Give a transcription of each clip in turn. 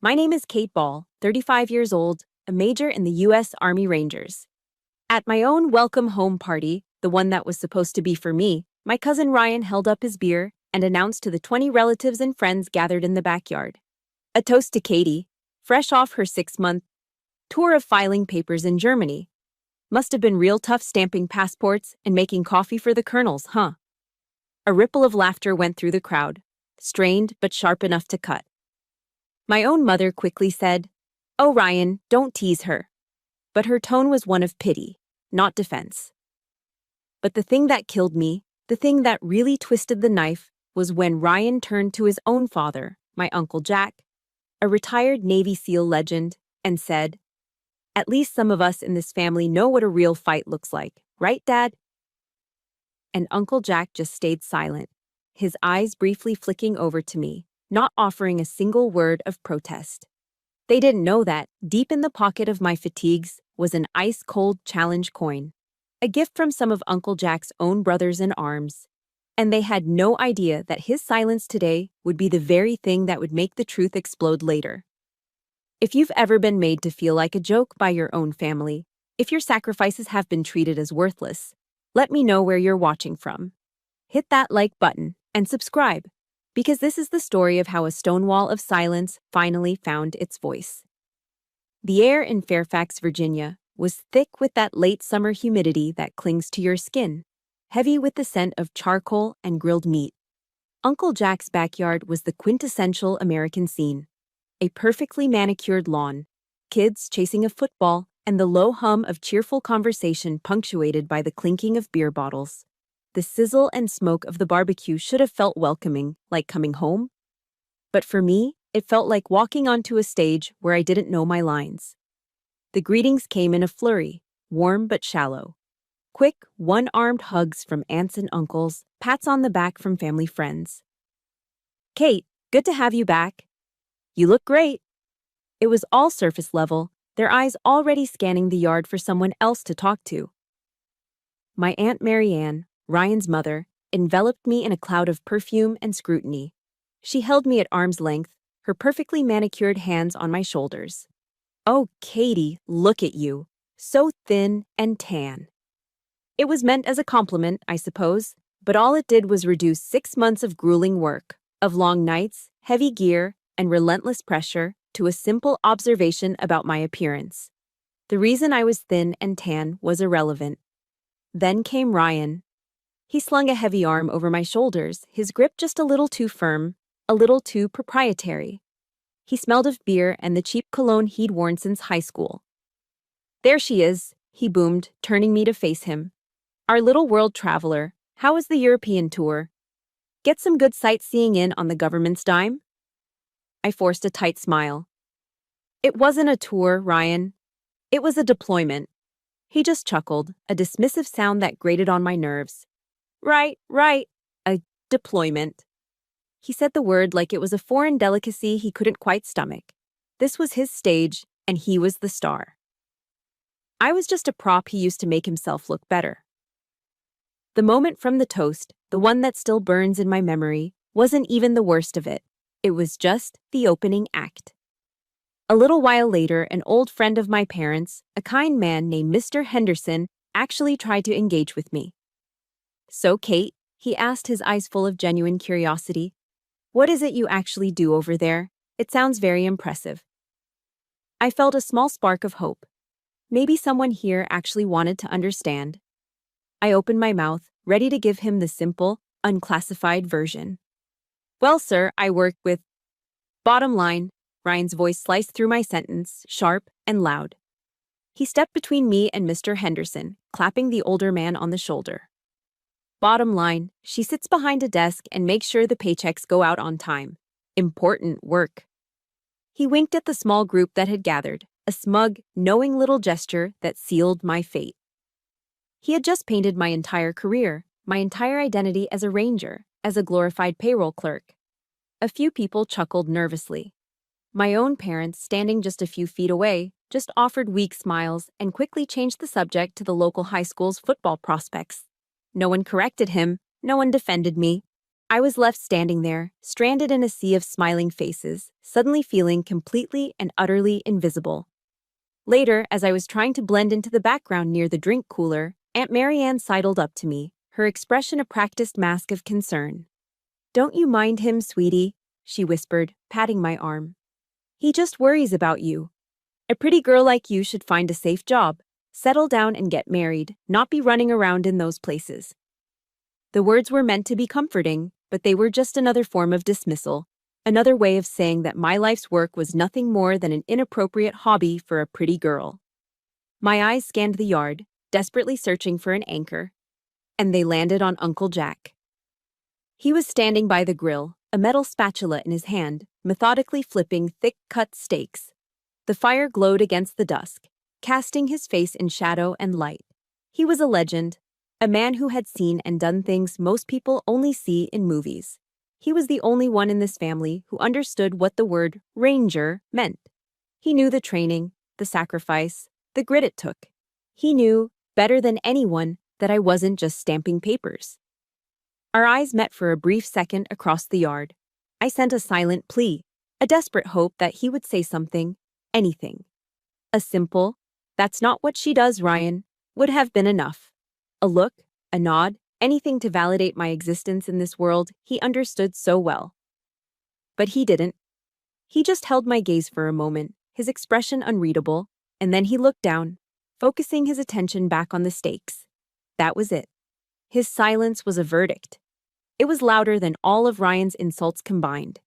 My name is Kate Ball, 35 years old, a major in the U.S. Army Rangers. At my own welcome home party, the one that was supposed to be for me, my cousin Ryan held up his beer and announced to the 20 relatives and friends gathered in the backyard. A toast to Katie, fresh off her 6-month tour of filing papers in Germany. Must have been real tough stamping passports and making coffee for the colonels, huh? A ripple of laughter went through the crowd, strained but sharp enough to cut. My own mother quickly said, "Oh, Ryan, don't tease her." But her tone was one of pity, not defense. But the thing that killed me, the thing that really twisted the knife, was when Ryan turned to his own father, my Uncle Jack, a retired Navy SEAL legend, and said, "At least some of us in this family know what a real fight looks like, right, Dad?" And Uncle Jack just stayed silent, his eyes briefly flicking over to me, not offering a single word of protest. They didn't know that, deep in the pocket of my fatigues, was an ice-cold challenge coin, a gift from some of Uncle Jack's own brothers in arms. And they had no idea that his silence today would be the very thing that would make the truth explode later. If you've ever been made to feel like a joke by your own family, if your sacrifices have been treated as worthless, let me know where you're watching from. Hit that like button and subscribe, because this is the story of how a Stonewall of silence finally found its voice. The air in Fairfax, Virginia, was thick with that late summer humidity that clings to your skin, heavy with the scent of charcoal and grilled meat. Uncle Jack's backyard was the quintessential American scene. A perfectly manicured lawn, kids chasing a football, and the low hum of cheerful conversation punctuated by the clinking of beer bottles. The sizzle and smoke of the barbecue should have felt welcoming, like coming home. But for me, it felt like walking onto a stage where I didn't know my lines. The greetings came in a flurry, warm but shallow. Quick, one-armed hugs from aunts and uncles, pats on the back from family friends. "Kate, good to have you back. You look great." It was all surface level, their eyes already scanning the yard for someone else to talk to. My Aunt Marianne, Ryan's mother, enveloped me in a cloud of perfume and scrutiny. She held me at arm's length, her perfectly manicured hands on my shoulders. "Oh, Katie, look at you. So thin and tan." It was meant as a compliment, I suppose, but all it did was reduce 6 months of grueling work, of long nights, heavy gear, and relentless pressure to a simple observation about my appearance. The reason I was thin and tan was irrelevant. Then came Ryan. He slung a heavy arm over my shoulders, his grip just a little too firm, a little too proprietary. He smelled of beer and the cheap cologne he'd worn since high school. "There she is," he boomed, turning me to face him. "Our little world traveler, how was the European tour? Get some good sightseeing in on the government's dime?" I forced a tight smile. "It wasn't a tour, Ryan. It was a deployment." He just chuckled, a dismissive sound that grated on my nerves. Right, a deployment." He said the word like it was a foreign delicacy he couldn't quite stomach. This was his stage, and he was the star. I was just a prop he used to make himself look better. The moment from the toast, the one that still burns in my memory, wasn't even the worst of it. It was just the opening act. A little while later, an old friend of my parents, a kind man named Mr. Henderson, actually tried to engage with me. "So, Kate," he asked, his eyes full of genuine curiosity, "what is it you actually do over there? It sounds very impressive." I felt a small spark of hope. Maybe someone here actually wanted to understand. I opened my mouth, ready to give him the simple, unclassified version. "Well, sir, I work with..." "Bottom line," Ryan's voice sliced through my sentence, sharp and loud. He stepped between me and Mr. Henderson, clapping the older man on the shoulder. "Bottom line, she sits behind a desk and makes sure the paychecks go out on time. Important work." He winked at the small group that had gathered, a smug, knowing little gesture that sealed my fate. He had just painted my entire career, my entire identity as a ranger, as a glorified payroll clerk. A few people chuckled nervously. My own parents, standing just a few feet away, just offered weak smiles and quickly changed the subject to the local high school's football prospects. No one corrected him, no one defended me. I was left standing there, stranded in a sea of smiling faces, suddenly feeling completely and utterly invisible. Later, as I was trying to blend into the background near the drink cooler, Aunt Marianne sidled up to me, her expression a practiced mask of concern. "Don't you mind him, sweetie," she whispered, patting my arm. "He just worries about you. A pretty girl like you should find a safe job, settle down and get married, not be running around in those places." The words were meant to be comforting, but they were just another form of dismissal, another way of saying that my life's work was nothing more than an inappropriate hobby for a pretty girl. My eyes scanned the yard, desperately searching for an anchor, and they landed on Uncle Jack. He was standing by the grill, a metal spatula in his hand, methodically flipping thick-cut steaks. The fire glowed against the dusk, casting his face in shadow and light. He was a legend, a man who had seen and done things most people only see in movies. He was the only one in this family who understood what the word ranger meant. He knew the training, the sacrifice, the grit it took. He knew, better than anyone, that I wasn't just stamping papers. Our eyes met for a brief second across the yard. I sent a silent plea, a desperate hope that he would say something, anything. A simple, "That's not what she does, Ryan," would have been enough. A look, a nod, anything to validate my existence in this world he understood so well. But he didn't. He just held my gaze for a moment, his expression unreadable, and then he looked down, focusing his attention back on the steaks. That was it. His silence was a verdict. It was louder than all of Ryan's insults combined.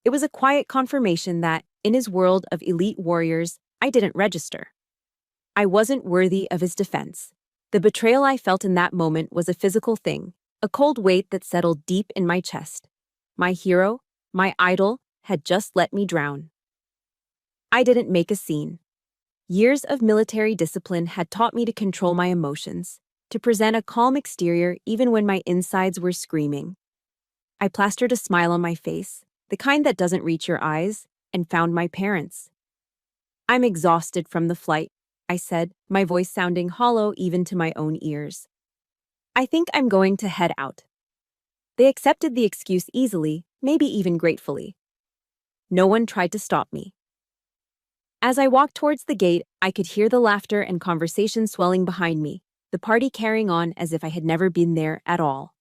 It was a quiet confirmation that, in his world of elite warriors, I didn't register. I wasn't worthy of his defense. The betrayal I felt in that moment was a physical thing, a cold weight that settled deep in my chest. My hero, my idol, had just let me drown. I didn't make a scene. Years of military discipline had taught me to control my emotions, to present a calm exterior even when my insides were screaming. I plastered a smile on my face, the kind that doesn't reach your eyes, and found my parents. "I'm exhausted from the flight," I said, my voice sounding hollow even to my own ears. "I think I'm going to head out." They accepted the excuse easily, maybe even gratefully. No one tried to stop me. As I walked towards the gate, I could hear the laughter and conversation swelling behind me, the party carrying on as if I had never been there at all.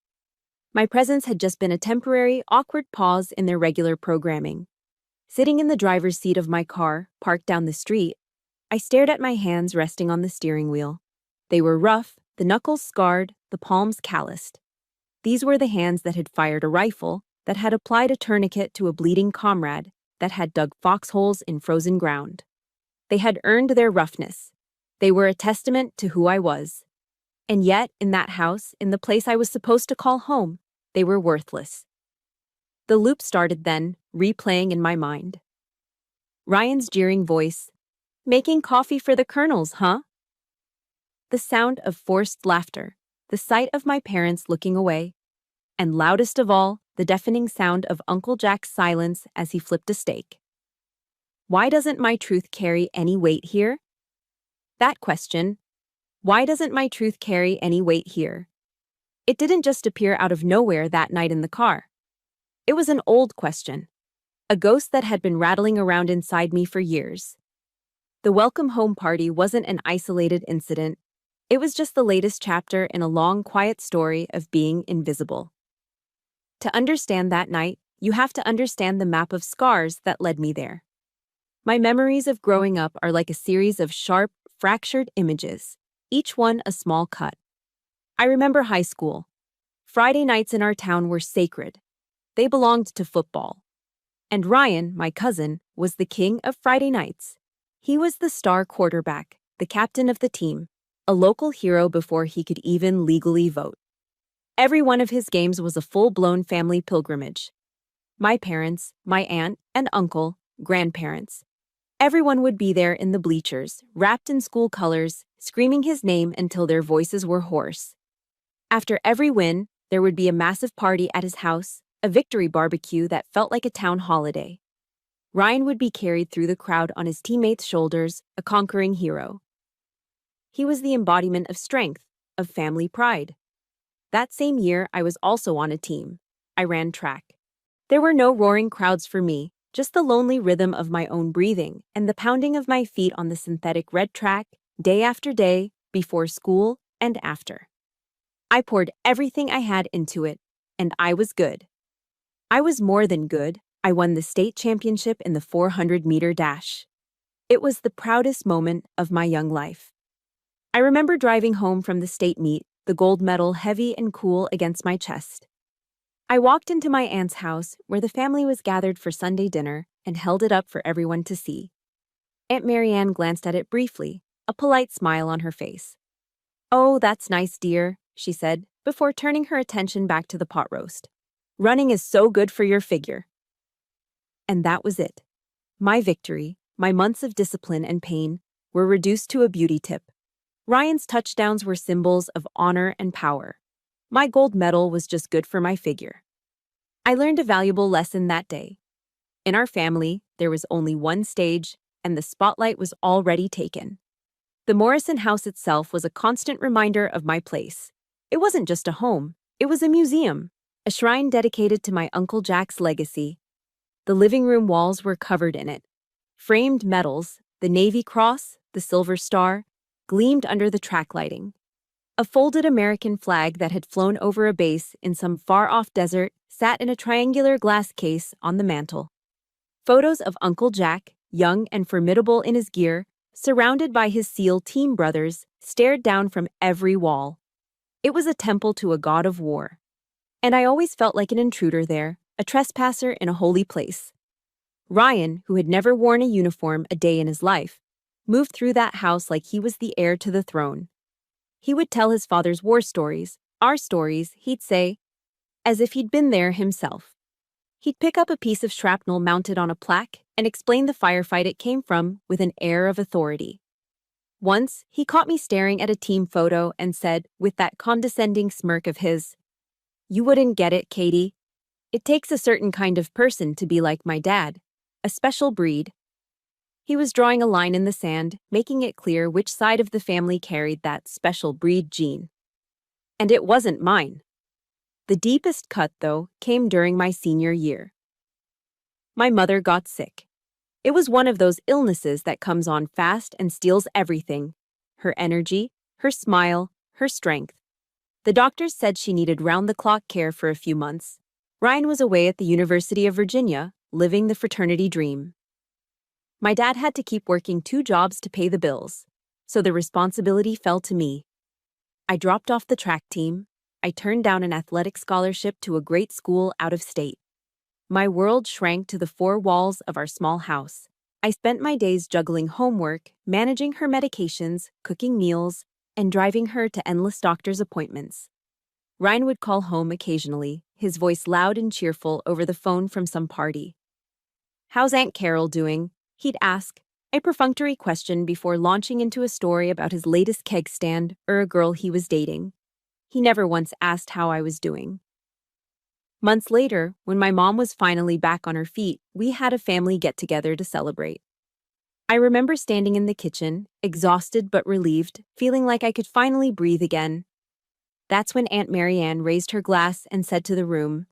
My presence had just been a temporary, awkward pause in their regular programming. Sitting in the driver's seat of my car, parked down the street, I stared at my hands resting on the steering wheel. They were rough, the knuckles scarred, the palms calloused. These were the hands that had fired a rifle, that had applied a tourniquet to a bleeding comrade, that had dug foxholes in frozen ground. They had earned their roughness. They were a testament to who I was. And yet, in that house, in the place I was supposed to call home, they were worthless. The loop started then, replaying in my mind. Ryan's jeering voice, "Making coffee for the colonels, huh?" The sound of forced laughter, the sight of my parents looking away, and loudest of all, the deafening sound of Uncle Jack's silence as he flipped a steak. Why doesn't my truth carry any weight here? That question, why doesn't my truth carry any weight here? It didn't just appear out of nowhere that night in the car. It was an old question, a ghost that had been rattling around inside me for years. The welcome home party wasn't an isolated incident. It was just the latest chapter in a long, quiet story of being invisible. To understand that night, you have to understand the map of scars that led me there. My memories of growing up are like a series of sharp, fractured images, each one a small cut. I remember high school. Friday nights in our town were sacred. They belonged to football. And Ryan, my cousin, was the king of Friday nights. He was the star quarterback, the captain of the team, a local hero before he could even legally vote. Every one of his games was a full-blown family pilgrimage. My parents, my aunt and uncle, grandparents. Everyone would be there in the bleachers, wrapped in school colors, screaming his name until their voices were hoarse. After every win, there would be a massive party at his house, a victory barbecue that felt like a town holiday. Ryan would be carried through the crowd on his teammates' shoulders, a conquering hero. He was the embodiment of strength, of family pride. That same year, I was also on a team. I ran track. There were no roaring crowds for me, just the lonely rhythm of my own breathing and the pounding of my feet on the synthetic red track, day after day, before school and after. I poured everything I had into it, and I was good. I was more than good. I won the state championship in the 400-meter dash. It was the proudest moment of my young life. I remember driving home from the state meet, the gold medal heavy and cool against my chest. I walked into my aunt's house, where the family was gathered for Sunday dinner, and held it up for everyone to see. Aunt Marianne glanced at it briefly, a polite smile on her face. "Oh, that's nice, dear," she said, before turning her attention back to the pot roast. "Running is so good for your figure." And that was it. My victory, my months of discipline and pain, were reduced to a beauty tip. Ryan's touchdowns were symbols of honor and power. My gold medal was just good for my figure. I learned a valuable lesson that day. In our family, there was only one stage, and the spotlight was already taken. The Morrison house itself was a constant reminder of my place. It wasn't just a home, it was a museum, a shrine dedicated to my Uncle Jack's legacy. The living room walls were covered in it. Framed medals, the Navy Cross, the Silver Star, gleamed under the track lighting. A folded American flag that had flown over a base in some far-off desert sat in a triangular glass case on the mantel. Photos of Uncle Jack, young and formidable in his gear, surrounded by his SEAL team brothers, stared down from every wall. It was a temple to a god of war. And I always felt like an intruder there, a trespasser in a holy place. Ryan, who had never worn a uniform a day in his life, moved through that house like he was the heir to the throne. He would tell his father's war stories, our stories, he'd say, as if he'd been there himself. He'd pick up a piece of shrapnel mounted on a plaque and explain the firefight it came from with an air of authority. Once, he caught me staring at a team photo and said, with that condescending smirk of his, "You wouldn't get it, Katie. It takes a certain kind of person to be like my dad, a special breed." He was drawing a line in the sand, making it clear which side of the family carried that special breed gene. And it wasn't mine. The deepest cut, though, came during my senior year. My mother got sick. It was one of those illnesses that comes on fast and steals everything: her energy, her smile, her strength. The doctors said she needed round-the-clock care for a few months. Ryan was away at the University of Virginia, living the fraternity dream. My dad had to keep working 2 jobs to pay the bills, so the responsibility fell to me. I dropped off the track team. I turned down an athletic scholarship to a great school out of state. My world shrank to the 4 walls of our small house. I spent my days juggling homework, managing her medications, cooking meals, and driving her to endless doctor's appointments. Ryan would call home occasionally, his voice loud and cheerful over the phone from some party. "How's Aunt Carol doing?" he'd ask, a perfunctory question before launching into a story about his latest keg stand or a girl he was dating. He never once asked how I was doing. Months later, when my mom was finally back on her feet, we had a family get-together to celebrate. I remember standing in the kitchen, exhausted but relieved, feeling like I could finally breathe again. That's when Aunt Marianne raised her glass and said to the room,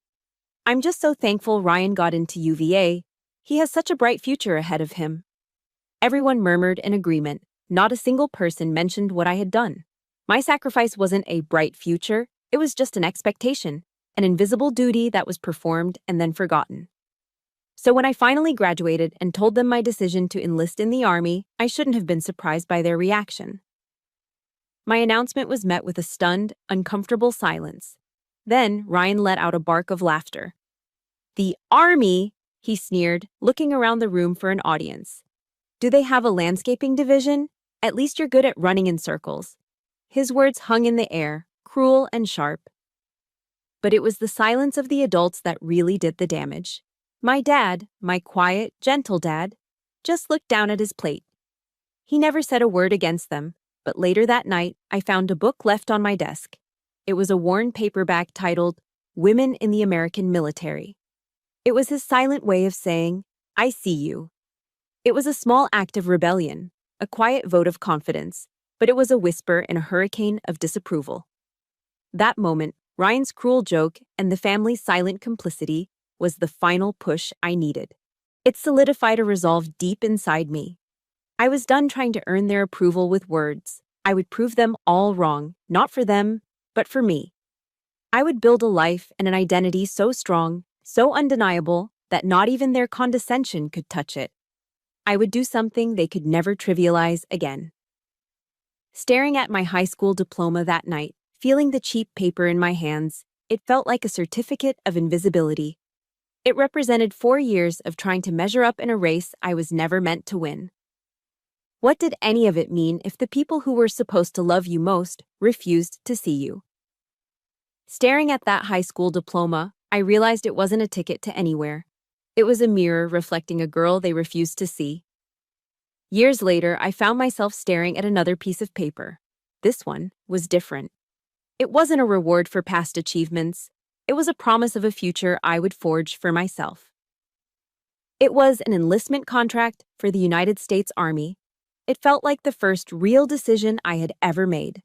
"I'm just so thankful Ryan got into UVA. He has such a bright future ahead of him." Everyone murmured in agreement. Not a single person mentioned what I had done. My sacrifice wasn't a bright future, it was just an expectation, an invisible duty that was performed and then forgotten. So when I finally graduated and told them my decision to enlist in the Army, I shouldn't have been surprised by their reaction. My announcement was met with a stunned, uncomfortable silence. Then Ryan let out a bark of laughter. "The Army?" he sneered, looking around the room for an audience. "Do they have a landscaping division? At least you're good at running in circles." His words hung in the air, cruel and sharp. But it was the silence of the adults that really did the damage. My dad, my quiet, gentle dad, just looked down at his plate. He never said a word against them, but later that night, I found a book left on my desk. It was a worn paperback titled "Women in the American Military." It was his silent way of saying, "I see you." It was a small act of rebellion, a quiet vote of confidence, but it was a whisper in a hurricane of disapproval. That moment, Ryan's cruel joke and the family's silent complicity was the final push I needed. It solidified a resolve deep inside me. I was done trying to earn their approval with words. I would prove them all wrong, not for them, but for me. I would build a life and an identity so strong, so undeniable, that not even their condescension could touch it. I would do something they could never trivialize again. Staring at my high school diploma that night, feeling the cheap paper in my hands, it felt like a certificate of invisibility. It represented 4 years of trying to measure up in a race I was never meant to win. What did any of it mean if the people who were supposed to love you most refused to see you? Staring at that high school diploma, I realized it wasn't a ticket to anywhere. It was a mirror reflecting a girl they refused to see. Years later, I found myself staring at another piece of paper. This one was different. It wasn't a reward for past achievements. It was a promise of a future I would forge for myself. It was an enlistment contract for the United States Army. It felt like the first real decision I had ever made.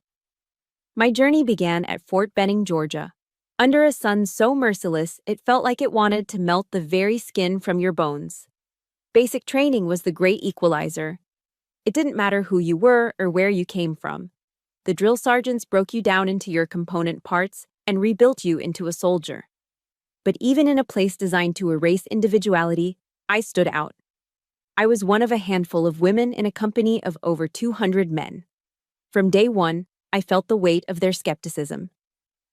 My journey began at Fort Benning, Georgia. Under a sun so merciless, it felt like it wanted to melt the very skin from your bones. Basic training was the great equalizer. It didn't matter who you were or where you came from. The drill sergeants broke you down into your component parts and rebuilt you into a soldier. But even in a place designed to erase individuality, I stood out. I was one of a handful of women in a company of over 200 men. From day one, I felt the weight of their skepticism.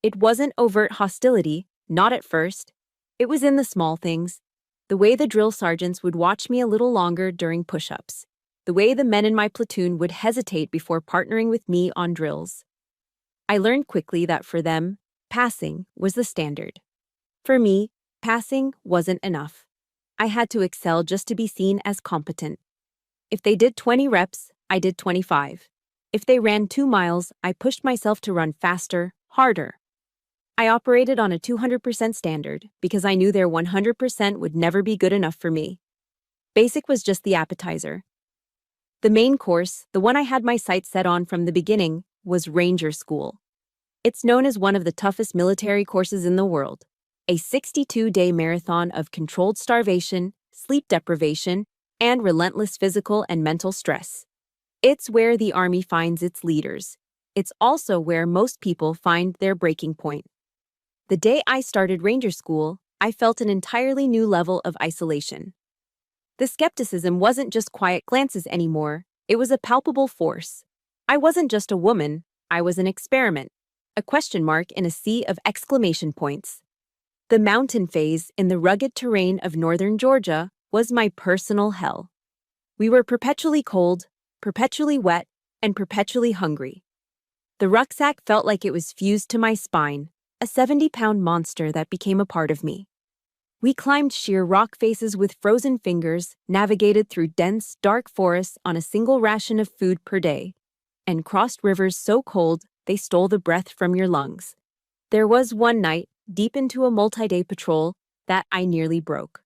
It wasn't overt hostility, not at first. It was in the small things. The way the drill sergeants would watch me a little longer during push-ups. The way the men in my platoon would hesitate before partnering with me on drills. I learned quickly that for them, passing was the standard. For me, passing wasn't enough. I had to excel just to be seen as competent. If they did 20 reps, I did 25. If they ran 2 miles, I pushed myself to run faster, harder. I operated on a 200% standard because I knew their 100% would never be good enough for me. Basic was just the appetizer. The main course, the one I had my sights set on from the beginning, was Ranger School. It's known as one of the toughest military courses in the world. A 62-day marathon of controlled starvation, sleep deprivation, and relentless physical and mental stress. It's where the Army finds its leaders. It's also where most people find their breaking point. The day I started Ranger School, I felt an entirely new level of isolation. The skepticism wasn't just quiet glances anymore, it was a palpable force. I wasn't just a woman, I was an experiment, a question mark in a sea of exclamation points. The mountain phase in the rugged terrain of northern Georgia was my personal hell. We were perpetually cold, perpetually wet, and perpetually hungry. The rucksack felt like it was fused to my spine, a 70-pound monster that became a part of me. We climbed sheer rock faces with frozen fingers, navigated through dense, dark forests on a single ration of food per day, and crossed rivers so cold they stole the breath from your lungs. There was one night, deep into a multi-day patrol, that I nearly broke.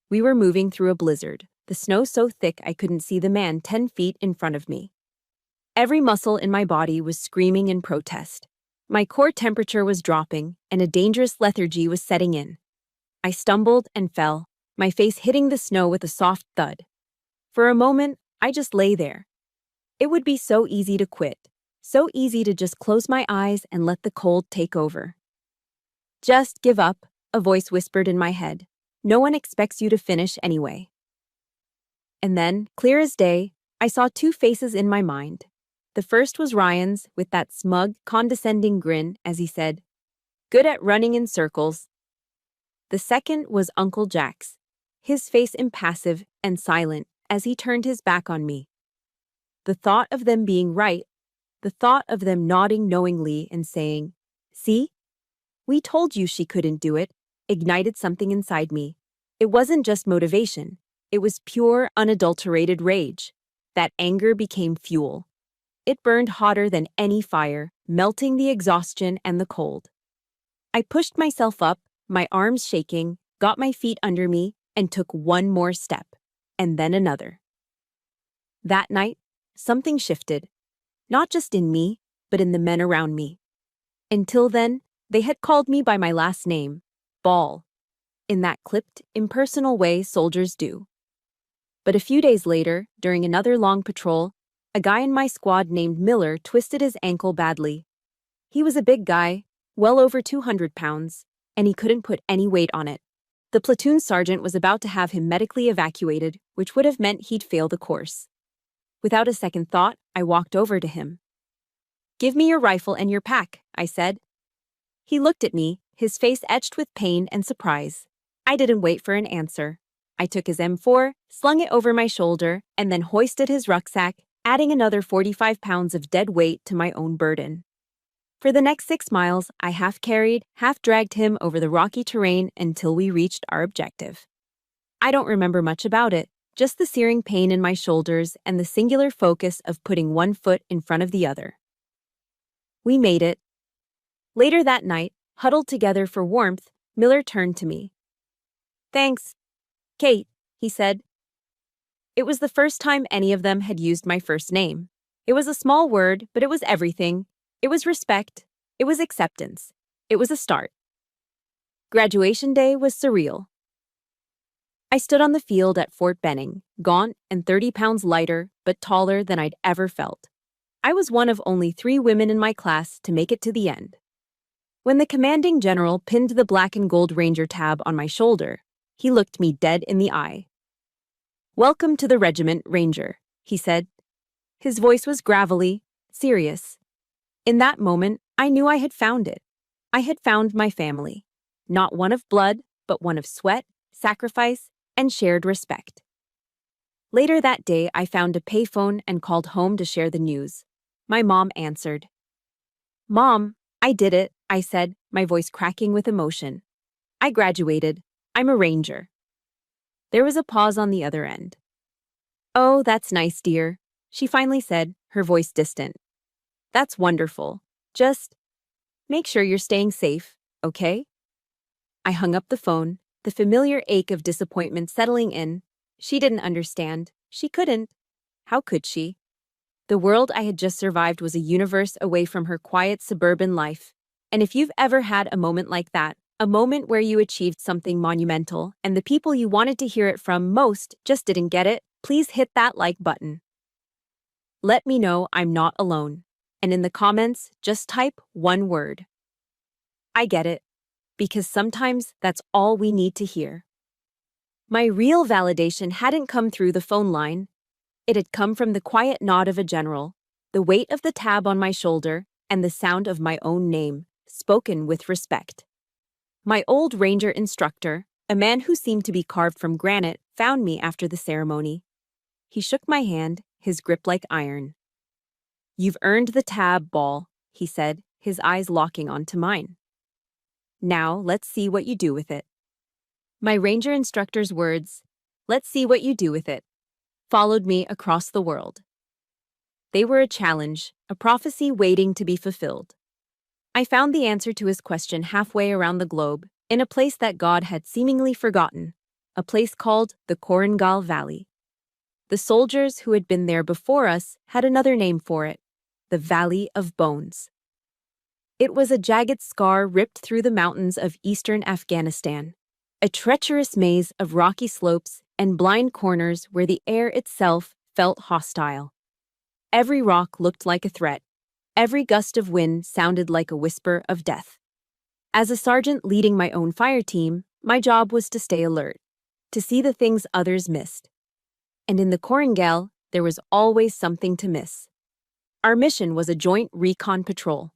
We were moving through a blizzard, the snow so thick I couldn't see the man 10 feet in front of me. Every muscle in my body was screaming in protest. My core temperature was dropping, and a dangerous lethargy was setting in. I stumbled and fell, my face hitting the snow with a soft thud. For a moment, I just lay there. It would be so easy to quit, so easy to just close my eyes and let the cold take over. Just give up, a voice whispered in my head. No one expects you to finish anyway. And then, clear as day, I saw 2 faces in my mind. The first was Ryan's, with that smug, condescending grin as he said, "Good at running in circles." The second was Uncle Jack's, his face impassive and silent as he turned his back on me. The thought of them being right, the thought of them nodding knowingly and saying, "See? We told you she couldn't do it," ignited something inside me. It wasn't just motivation. It was pure, unadulterated rage. That anger became fuel. It burned hotter than any fire, melting the exhaustion and the cold. I pushed myself up, my arms shaking, got my feet under me, and took one more step, and then another. That night, something shifted, not just in me, but in the men around me. Until then, They had called me by my last name, Ball, in that clipped, impersonal way soldiers do. But a few days later, during another long patrol, a guy in my squad named Miller twisted his ankle badly. He was a big guy, well over 200 pounds, and he couldn't put any weight on it. The platoon sergeant was about to have him medically evacuated, which would have meant he'd fail the course. Without a second thought, I walked over to him. "Give me your rifle and your pack," I said. He looked at me, his face etched with pain and surprise. I didn't wait for an answer. I took his M4, slung it over my shoulder, and then hoisted his rucksack, adding another 45 pounds of dead weight to my own burden. For the next 6 miles, I half carried, half dragged him over the rocky terrain until we reached our objective. I don't remember much about it, just the searing pain in my shoulders and the singular focus of putting one foot in front of the other. We made it. Later that night, huddled together for warmth, Miller turned to me. "Thanks, Kate," he said. It was the first time any of them had used my first name. It was a small word, but it was everything. It was respect. It was acceptance. It was a start. Graduation day was surreal. I stood on the field at Fort Benning, gaunt and 30 pounds lighter, but taller than I'd ever felt. I was one of only 3 women in my class to make it to the end. When the commanding general pinned the black and gold Ranger tab on my shoulder, he looked me dead in the eye. "Welcome to the regiment, Ranger," he said. His voice was gravelly, serious. In that moment, I knew I had found it. I had found my family. Not one of blood, but one of sweat, sacrifice, and shared respect. Later that day, I found a payphone and called home to share the news. My mom answered. "Mom, I did it," I said, my voice cracking with emotion. "I graduated. I'm a Ranger." There was a pause on the other end. "Oh, that's nice, dear," she finally said, her voice distant. "That's wonderful. Just make sure you're staying safe, okay?" I hung up the phone, the familiar ache of disappointment settling in. She didn't understand. She couldn't. How could she? The world I had just survived was a universe away from her quiet suburban life. And if you've ever had a moment like that, a moment where you achieved something monumental and the people you wanted to hear it from most just didn't get it, please hit that like button. Let me know I'm not alone. And in the comments, just type one word. I get it. Because sometimes that's all we need to hear. My real validation hadn't come through the phone line. It had come from the quiet nod of a general, the weight of the tab on my shoulder, and the sound of my own name, spoken with respect. My old Ranger instructor, a man who seemed to be carved from granite, found me after the ceremony. He shook my hand, his grip like iron. "You've earned the tab, Ball," he said, his eyes locking onto mine. "Now, let's see what you do with it." My Ranger instructor's words, "Let's see what you do with it," followed me across the world. They were a challenge, a prophecy waiting to be fulfilled. I found the answer to his question halfway around the globe, in a place that God had seemingly forgotten, a place called the Korengal Valley. The soldiers who had been there before us had another name for it, the Valley of Bones. It was a jagged scar ripped through the mountains of eastern Afghanistan, a treacherous maze of rocky slopes and blind corners where the air itself felt hostile. Every rock looked like a threat. Every gust of wind sounded like a whisper of death. As a sergeant leading my own fire team, my job was to stay alert, to see the things others missed. And in the Korengal, there was always something to miss. Our mission was a joint recon patrol.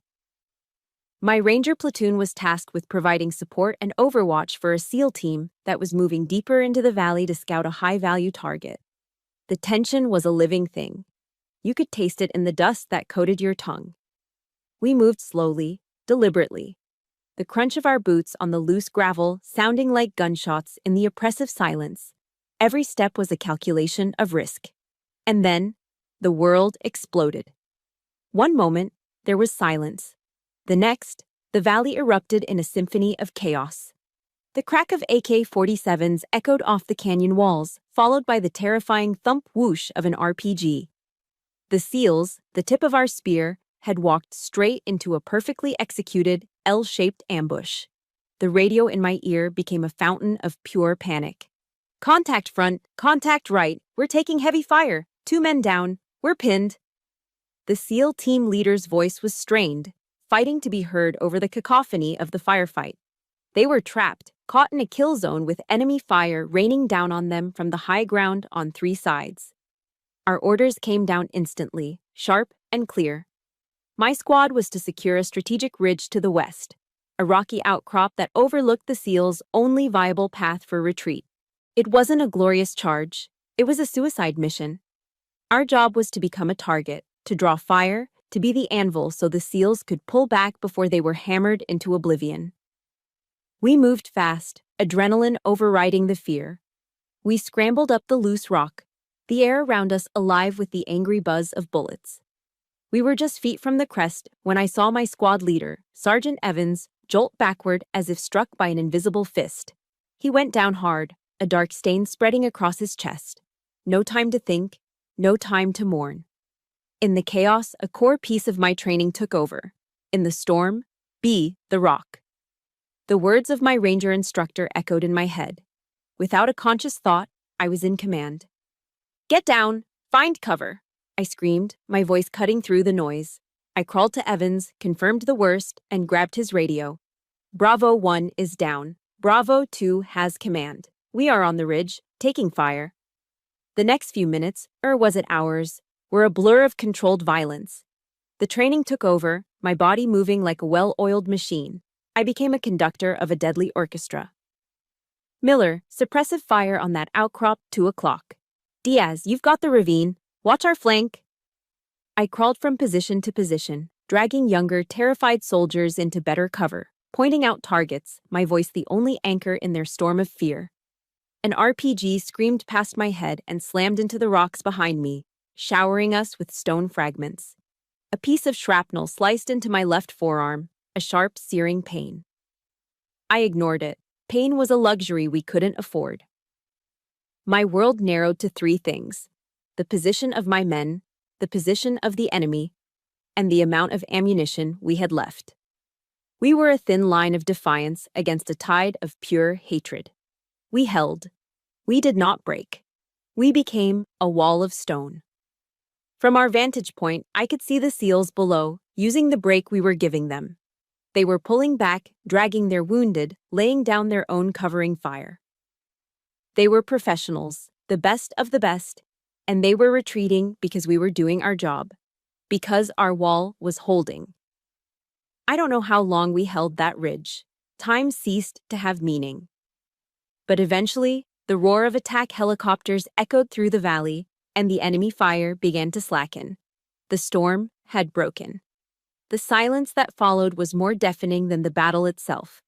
My Ranger platoon was tasked with providing support and overwatch for a SEAL team that was moving deeper into the valley to scout a high-value target. The tension was a living thing. You could taste it in the dust that coated your tongue. We moved slowly, deliberately. The crunch of our boots on the loose gravel sounding like gunshots in the oppressive silence. Every step was a calculation of risk. And then, the world exploded. One moment, there was silence. The next, the valley erupted in a symphony of chaos. The crack of AK-47s echoed off the canyon walls, followed by the terrifying thump whoosh of an RPG. The SEALs, the tip of our spear, had walked straight into a perfectly executed L-shaped ambush. The radio in my ear became a fountain of pure panic. Contact front, contact right, we're taking heavy fire, 2 men down, we're pinned. The SEAL team leader's voice was strained, fighting to be heard over the cacophony of the firefight. They were trapped, caught in a kill zone with enemy fire raining down on them from the high ground on 3 sides. Our orders came down instantly, sharp and clear. My squad was to secure a strategic ridge to the west, a rocky outcrop that overlooked the SEALs' only viable path for retreat. It wasn't a glorious charge, it was a suicide mission. Our job was to become a target, to draw fire, to be the anvil so the SEALs could pull back before they were hammered into oblivion. We moved fast, adrenaline overriding the fear. We scrambled up the loose rock, the air around us alive with the angry buzz of bullets. We were just feet from the crest when I saw my squad leader, Sergeant Evans, jolt backward as if struck by an invisible fist. He went down hard, a dark stain spreading across his chest. No time to think, no time to mourn. In the chaos, a core piece of my training took over. In the storm, be the rock. The words of my ranger instructor echoed in my head. Without a conscious thought, I was in command. Get down! Find cover! I screamed, my voice cutting through the noise. I crawled to Evans, confirmed the worst, and grabbed his radio. Bravo 1 is down. Bravo 2 has command. We are on the ridge, taking fire. The next few minutes, or was it hours, were a blur of controlled violence. The training took over, my body moving like a well-oiled machine. I became a conductor of a deadly orchestra. Miller, suppressive fire on that outcrop, 2 o'clock. Diaz, you've got the ravine. Watch our flank. I crawled from position to position, dragging younger, terrified soldiers into better cover, pointing out targets, my voice the only anchor in their storm of fear. An RPG screamed past my head and slammed into the rocks behind me, showering us with stone fragments. A piece of shrapnel sliced into my left forearm, a sharp, searing pain. I ignored it. Pain was a luxury we couldn't afford. My world narrowed to 3 things: the position of my men, the position of the enemy, and the amount of ammunition we had left. We were a thin line of defiance against a tide of pure hatred. We held. We did not break. We became a wall of stone. From our vantage point, I could see the SEALs below, using the break we were giving them. They were pulling back, dragging their wounded, laying down their own covering fire. They were professionals, the best of the best, and they were retreating because we were doing our job, because our wall was holding. I don't know how long we held that ridge. Time ceased to have meaning. But eventually, the roar of attack helicopters echoed through the valley, and the enemy fire began to slacken. The storm had broken. The silence that followed was more deafening than the battle itself.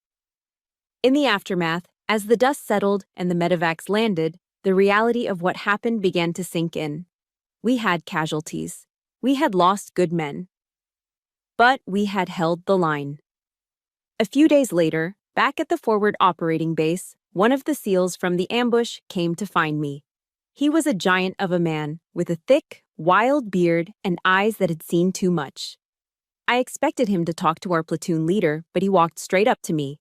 In the aftermath, as the dust settled and the medevacs landed, the reality of what happened began to sink in. We had casualties. We had lost good men. But we had held the line. A few days later, back at the forward operating base, one of the SEALs from the ambush came to find me. He was a giant of a man, with a thick, wild beard and eyes that had seen too much. I expected him to talk to our platoon leader, but he walked straight up to me.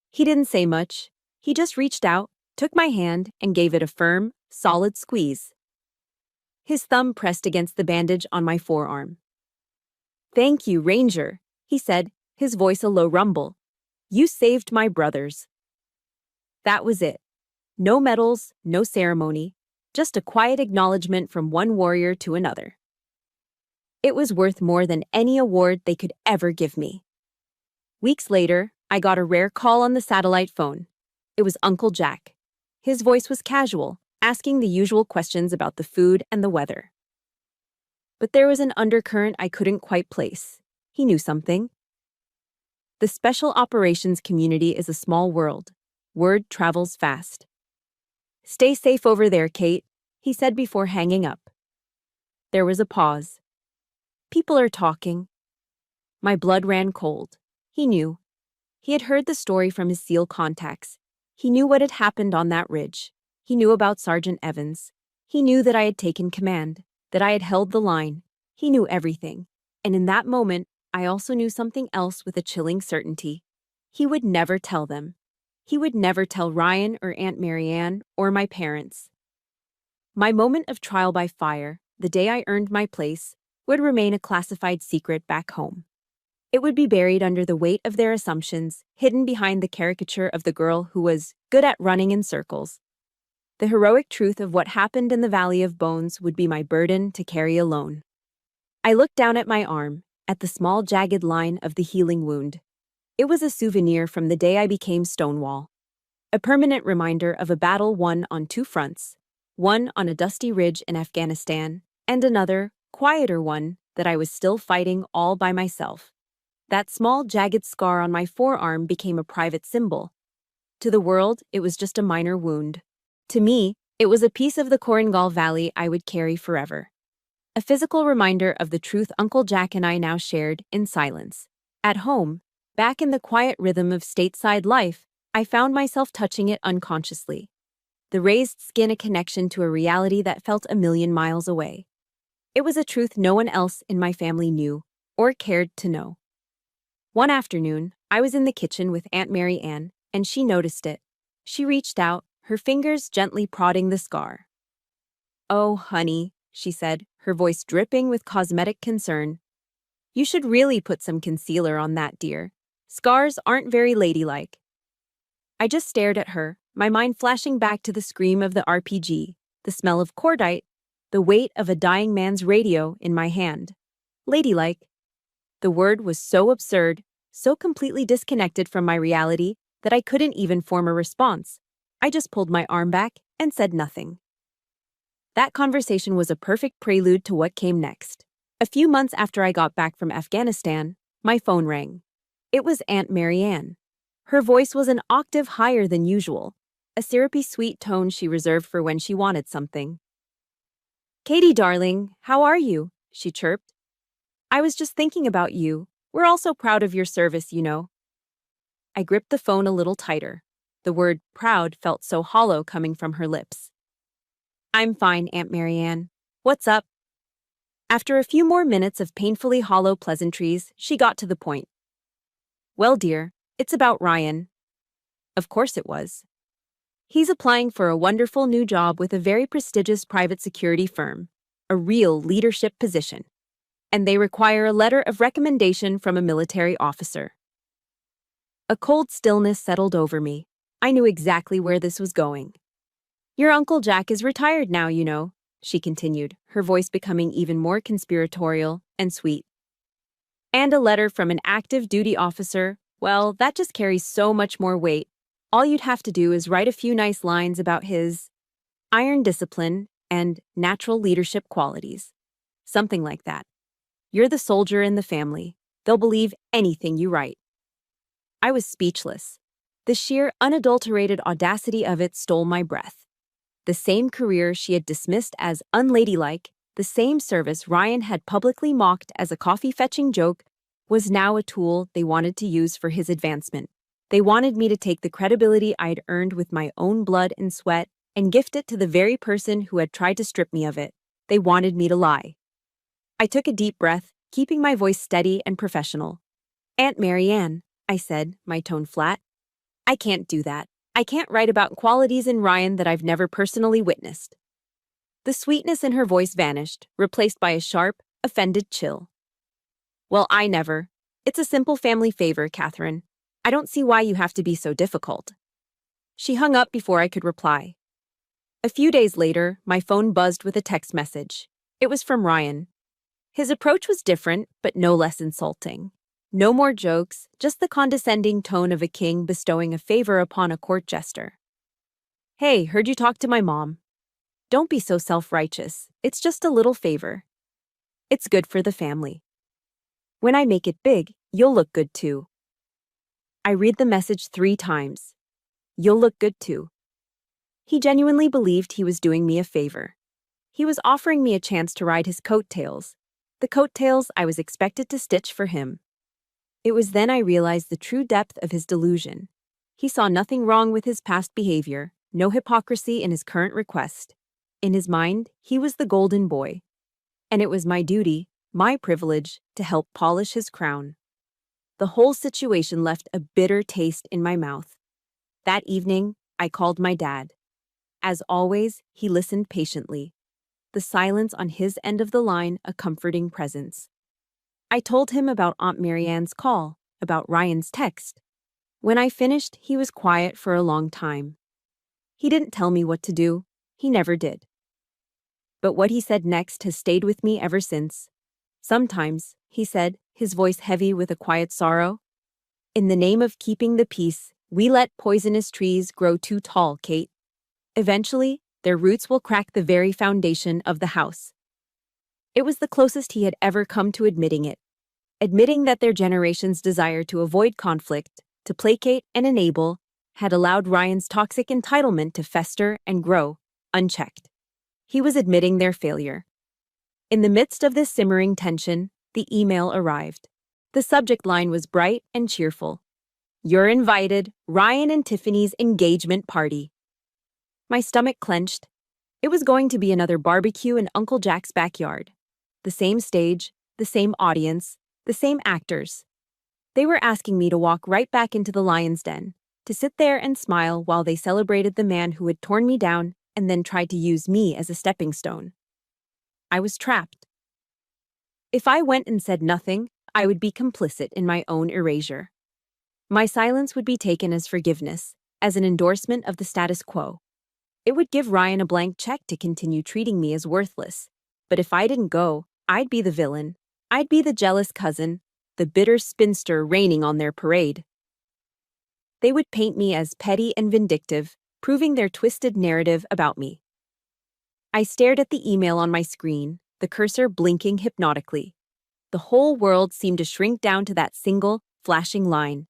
He didn't say much. He just reached out, took my hand, and gave it a firm, solid squeeze. His thumb pressed against the bandage on my forearm. "Thank you, Ranger," he said, his voice a low rumble. "You saved my brothers." That was it. No medals, no ceremony, just a quiet acknowledgement from one warrior to another. It was worth more than any award they could ever give me. Weeks later, I got a rare call on the satellite phone. It was Uncle Jack. His voice was casual, asking the usual questions about the food and the weather. But there was an undercurrent I couldn't quite place. He knew something. The special operations community is a small world. Word travels fast. "Stay safe over there, Kate," he said before hanging up. There was a pause. People are talking. My blood ran cold. He knew. He had heard the story from his SEAL contacts. He knew what had happened on that ridge. He knew about Sergeant Evans. He knew that I had taken command, that I had held the line. He knew everything. And in that moment, I also knew something else with a chilling certainty. He would never tell them. He would never tell Ryan or Aunt Marianne or my parents. My moment of trial by fire, the day I earned my place, would remain a classified secret back home. It would be buried under the weight of their assumptions, hidden behind the caricature of the girl who was good at running in circles. The heroic truth of what happened in the Valley of Bones would be my burden to carry alone. I looked down at my arm, at the small jagged line of the healing wound. It was a souvenir from the day I became Stonewall. A permanent reminder of a battle won on two fronts, one on a dusty ridge in Afghanistan, and another, quieter one, that I was still fighting all by myself. That small jagged scar on my forearm became a private symbol. To the world, it was just a minor wound. To me, it was a piece of the Korengal Valley I would carry forever. A physical reminder of the truth Uncle Jack and I now shared in silence. At home, back in the quiet rhythm of stateside life, I found myself touching it unconsciously. The raised skin a connection to a reality that felt a million miles away. It was a truth no one else in my family knew or cared to know. One afternoon, I was in the kitchen with Aunt Mary Ann, and she noticed it. She reached out, her fingers gently prodding the scar. "Oh, honey," she said, her voice dripping with cosmetic concern. "You should really put some concealer on that, dear. Scars aren't very ladylike." I just stared at her, my mind flashing back to the scream of the RPG, the smell of cordite, the weight of a dying man's radio in my hand. Ladylike. The word was so absurd, so completely disconnected from my reality, that I couldn't even form a response. I just pulled my arm back and said nothing. That conversation was a perfect prelude to what came next. A few months after I got back from Afghanistan, my phone rang. It was Aunt Marianne. Her voice was an octave higher than usual, a syrupy sweet tone she reserved for when she wanted something. "Katie, darling, how are you?" she chirped. "I was just thinking about you. We're all so proud of your service, you know." I gripped the phone a little tighter. The word proud felt so hollow coming from her lips. "I'm fine, Aunt Marianne. What's up?" After a few more minutes of painfully hollow pleasantries, she got to the point. "Well, dear, it's about Ryan." Of course it was. "He's applying for a wonderful new job with a very prestigious private security firm, a real leadership position. And they require a letter of recommendation from a military officer." A cold stillness settled over me. I knew exactly where this was going. "Your Uncle Jack is retired now, you know," she continued, her voice becoming even more conspiratorial and sweet. "And a letter from an active duty officer, well, that just carries so much more weight. All you'd have to do is write a few nice lines about his iron discipline and natural leadership qualities. Something like that. You're the soldier in the family. They'll believe anything you write." I was speechless. The sheer, unadulterated audacity of it stole my breath. The same career she had dismissed as unladylike, the same service Ryan had publicly mocked as a coffee-fetching joke, was now a tool they wanted to use for his advancement. They wanted me to take the credibility I'd earned with my own blood and sweat and gift it to the very person who had tried to strip me of it. They wanted me to lie. I took a deep breath, keeping my voice steady and professional. "Aunt Marianne," I said, my tone flat. "I can't do that. I can't write about qualities in Ryan that I've never personally witnessed." The sweetness in her voice vanished, replaced by a sharp, offended chill. "Well, I never. It's a simple family favor, Catherine. I don't see why you have to be so difficult." She hung up before I could reply. A few days later, my phone buzzed with a text message. It was from Ryan. His approach was different, but no less insulting. No more jokes, just the condescending tone of a king bestowing a favor upon a court jester. "Hey, heard you talk to my mom. Don't be so self-righteous. It's just a little favor. It's good for the family. When I make it big, you'll look good too." I read the message 3 times. "You'll look good too." He genuinely believed he was doing me a favor. He was offering me a chance to ride his coattails, the coattails I was expected to stitch for him. It was then I realized the true depth of his delusion. He saw nothing wrong with his past behavior, no hypocrisy in his current request. In his mind, he was the golden boy. And it was my duty, my privilege to help polish his crown. The whole situation left a bitter taste in my mouth. That evening, I called my dad. As always, he listened patiently, the silence on his end of the line a comforting presence. I told him about Aunt Marianne's call, about Ryan's text. When I finished, he was quiet for a long time. He didn't tell me what to do. He never did. But what he said next has stayed with me ever since. Sometimes, he said, his voice heavy with a quiet sorrow, in the name of keeping the peace, we let poisonous trees grow too tall, Kate. Eventually, their roots will crack the very foundation of the house. It was the closest he had ever come to admitting it, admitting that their generation's desire to avoid conflict, to placate and enable, had allowed Ryan's toxic entitlement to fester and grow, unchecked. He was admitting their failure. In the midst of this simmering tension, the email arrived. The subject line was bright and cheerful. "You're invited, Ryan and Tiffany's engagement party." My stomach clenched. It was going to be another barbecue in Uncle Jack's backyard. The same stage, the same audience, the same actors. They were asking me to walk right back into the lion's den, to sit there and smile while they celebrated the man who had torn me down and then tried to use me as a stepping stone. I was trapped. If I went and said nothing, I would be complicit in my own erasure. My silence would be taken as forgiveness, as an endorsement of the status quo. It would give Ryan a blank check to continue treating me as worthless. But if I didn't go, I'd be the villain. I'd be the jealous cousin, the bitter spinster raining on their parade. They would paint me as petty and vindictive, proving their twisted narrative about me. I stared at the email on my screen, the cursor blinking hypnotically. The whole world seemed to shrink down to that single, flashing line.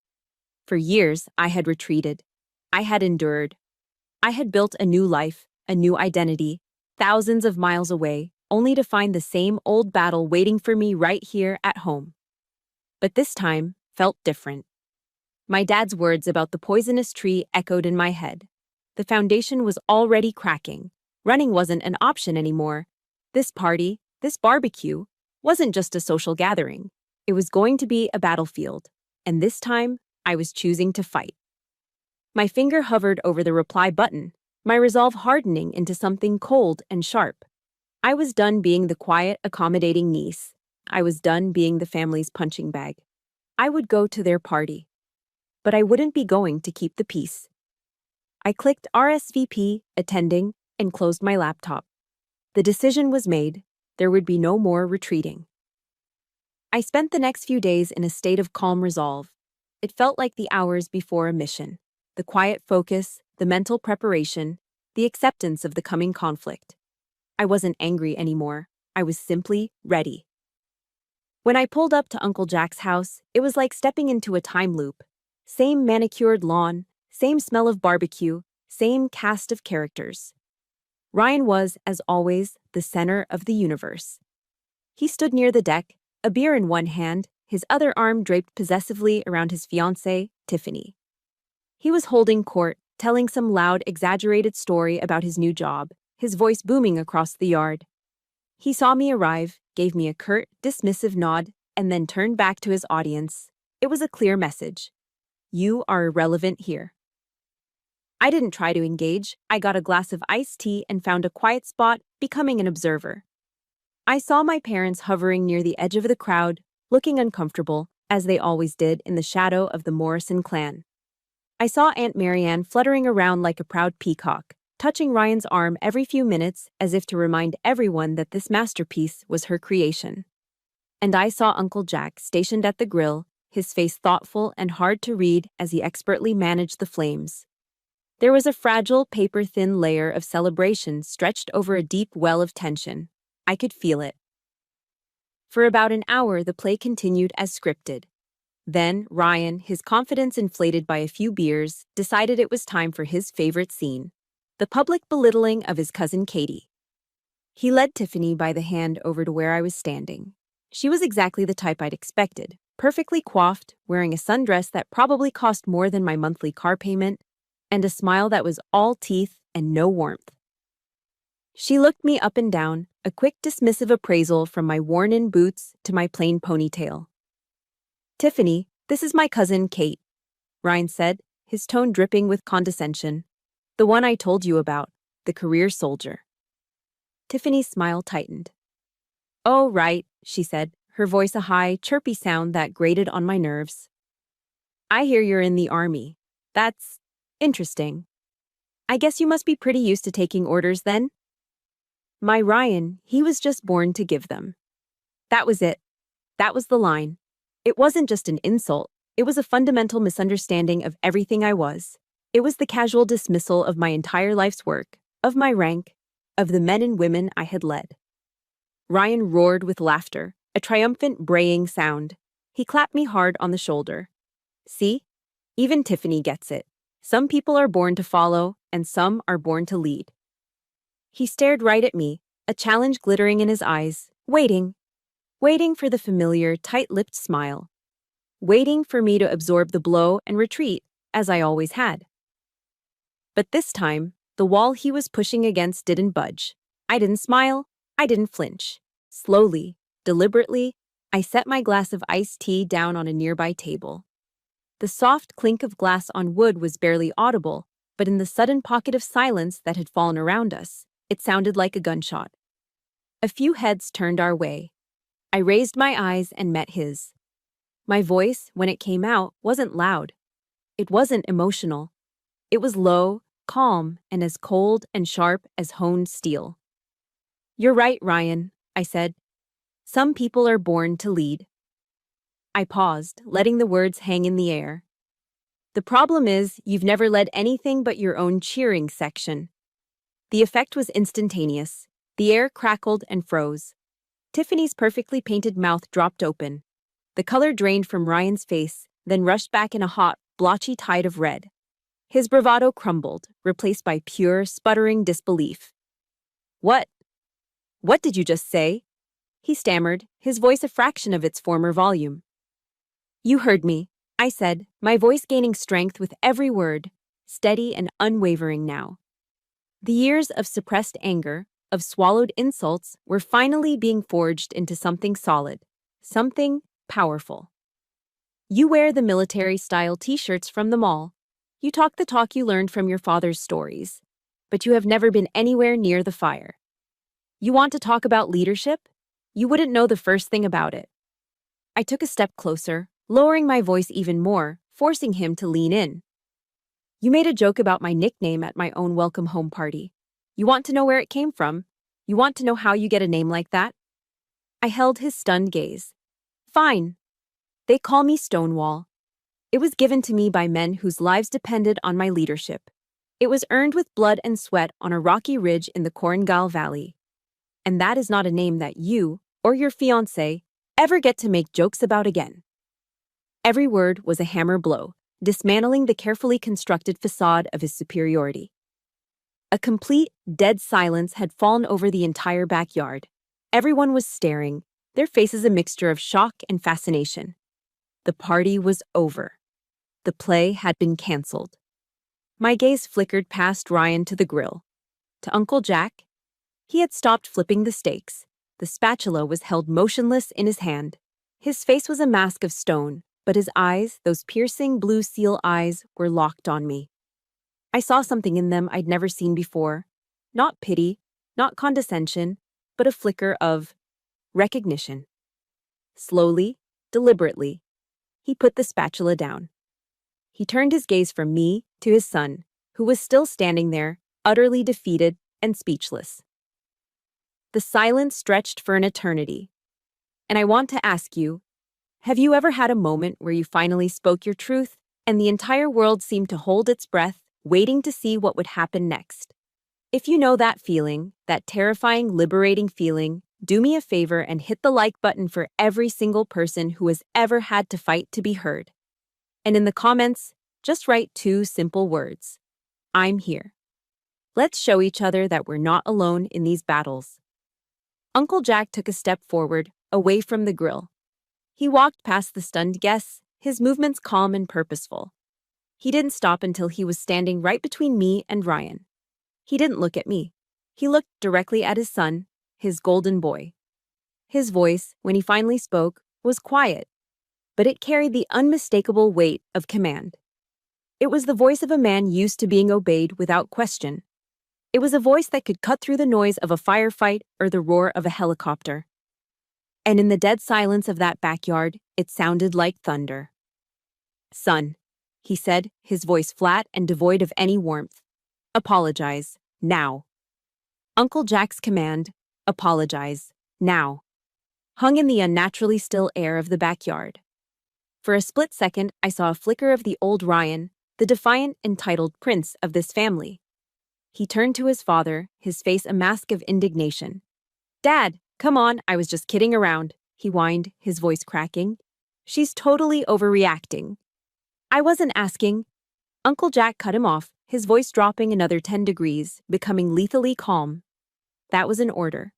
For years, I had retreated. I had endured. I had built a new life, a new identity, thousands of miles away, only to find the same old battle waiting for me right here at home. But this time felt different. My dad's words about the poisonous tree echoed in my head. The foundation was already cracking. Running wasn't an option anymore. This party, this barbecue, wasn't just a social gathering. It was going to be a battlefield. And this time, I was choosing to fight. My finger hovered over the reply button, my resolve hardening into something cold and sharp. I was done being the quiet, accommodating niece. I was done being the family's punching bag. I would go to their party. But I wouldn't be going to keep the peace. I clicked RSVP, attending, and closed my laptop. The decision was made. There would be no more retreating. I spent the next few days in a state of calm resolve. It felt like the hours before a mission. The quiet focus, the mental preparation, the acceptance of the coming conflict. I wasn't angry anymore. I was simply ready. When I pulled up to Uncle Jack's house, it was like stepping into a time loop. Same manicured lawn, same smell of barbecue, same cast of characters. Ryan was, as always, the center of the universe. He stood near the deck, a beer in one hand, his other arm draped possessively around his fiancée, Tiffany. He was holding court, telling some loud, exaggerated story about his new job, his voice booming across the yard. He saw me arrive, gave me a curt, dismissive nod, and then turned back to his audience. It was a clear message. You are irrelevant here. I didn't try to engage. I got a glass of iced tea and found a quiet spot, becoming an observer. I saw my parents hovering near the edge of the crowd, looking uncomfortable, as they always did in the shadow of the Morrison clan. I saw Aunt Marianne fluttering around like a proud peacock, touching Ryan's arm every few minutes as if to remind everyone that this masterpiece was her creation. And I saw Uncle Jack stationed at the grill, his face thoughtful and hard to read as he expertly managed the flames. There was a fragile, paper-thin layer of celebration stretched over a deep well of tension. I could feel it. For about an hour, the play continued as scripted. Then, Ryan, his confidence inflated by a few beers, decided it was time for his favorite scene, the public belittling of his cousin Katie. He led Tiffany by the hand over to where I was standing. She was exactly the type I'd expected, perfectly coiffed, wearing a sundress that probably cost more than my monthly car payment, and a smile that was all teeth and no warmth. She looked me up and down, a quick dismissive appraisal from my worn-in boots to my plain ponytail. "Tiffany, this is my cousin Kate," Ryan said, his tone dripping with condescension. "The one I told you about, the career soldier." Tiffany's smile tightened. "Oh, right," she said, her voice a high, chirpy sound that grated on my nerves. "I hear you're in the army. That's interesting. I guess you must be pretty used to taking orders then?" My Ryan, he was just born to give them. That was it. That was the line. It wasn't just an insult. It was a fundamental misunderstanding of everything I was. It was the casual dismissal of my entire life's work, of my rank, of the men and women I had led. Ryan roared with laughter, a triumphant braying sound. He clapped me hard on the shoulder. "See? Even Tiffany gets it. Some people are born to follow, and some are born to lead." He stared right at me, a challenge glittering in his eyes, waiting for the familiar, tight-lipped smile, waiting for me to absorb the blow and retreat, as I always had. But this time, the wall he was pushing against didn't budge. I didn't smile. I didn't flinch. Slowly, deliberately, I set my glass of iced tea down on a nearby table. The soft clink of glass on wood was barely audible, but in the sudden pocket of silence that had fallen around us, it sounded like a gunshot. A few heads turned our way. I raised my eyes and met his. My voice, when it came out, wasn't loud. It wasn't emotional. It was low, calm, and as cold and sharp as honed steel. "You're right, Ryan," I said. "Some people are born to lead." I paused, letting the words hang in the air. "The problem is, you've never led anything but your own cheering section." The effect was instantaneous. The air crackled and froze. Tiffany's perfectly painted mouth dropped open. The color drained from Ryan's face, then rushed back in a hot, blotchy tide of red. His bravado crumbled, replaced by pure, sputtering disbelief. What did you just say?" he stammered, his voice a fraction of its former volume. "You heard me," I said, my voice gaining strength with every word, steady and unwavering now. The years of suppressed anger, of swallowed insults, were finally being forged into something solid, something powerful. You wear the military-style t-shirts from the mall. You talk the talk you learned from your father's stories, but you have never been anywhere near the fire. You want to talk about leadership? You wouldn't know the first thing about it. I took a step closer, lowering my voice even more, forcing him to lean in. "You made a joke about my nickname at my own welcome home party. You want to know where it came from? You want to know how you get a name like that?" I held his stunned gaze. "Fine. They call me Stonewall. It was given to me by men whose lives depended on my leadership. It was earned with blood and sweat on a rocky ridge in the Korengal Valley. And that is not a name that you, or your fiancé, ever get to make jokes about again." Every word was a hammer blow, dismantling the carefully constructed facade of his superiority. A complete, dead silence had fallen over the entire backyard. Everyone was staring, their faces a mixture of shock and fascination. The party was over. The play had been canceled. My gaze flickered past Ryan to the grill. To Uncle Jack. He had stopped flipping the steaks. The spatula was held motionless in his hand. His face was a mask of stone, but his eyes, those piercing blue seal eyes, were locked on me. I saw something in them I'd never seen before. Not pity, not condescension, but a flicker of recognition. Slowly, deliberately, he put the spatula down. He turned his gaze from me to his son, who was still standing there, utterly defeated and speechless. The silence stretched for an eternity. And I want to ask you, have you ever had a moment where you finally spoke your truth, and the entire world seemed to hold its breath, waiting to see what would happen next? If you know that feeling, that terrifying, liberating feeling, do me a favor and hit the like button for every single person who has ever had to fight to be heard. And in the comments, just write 2 simple words. I'm here. Let's show each other that we're not alone in these battles. Uncle Jack took a step forward, away from the grill. He walked past the stunned guests, his movements calm and purposeful. He didn't stop until he was standing right between me and Ryan. He didn't look at me. He looked directly at his son, his golden boy. His voice, when he finally spoke, was quiet, but it carried the unmistakable weight of command. It was the voice of a man used to being obeyed without question. It was a voice that could cut through the noise of a firefight or the roar of a helicopter. And in the dead silence of that backyard, it sounded like thunder. "Son," he said, his voice flat and devoid of any warmth. "Apologize, now." Uncle Jack's command, "Apologize, now," hung in the unnaturally still air of the backyard. For a split second, I saw a flicker of the old Ryan, the defiant, entitled prince of this family. He turned to his father, his face a mask of indignation. "Dad, come on, I was just kidding around," he whined, his voice cracking. "She's totally overreacting." "I wasn't asking." Uncle Jack cut him off, his voice dropping another 10 degrees, becoming lethally calm. That was an order.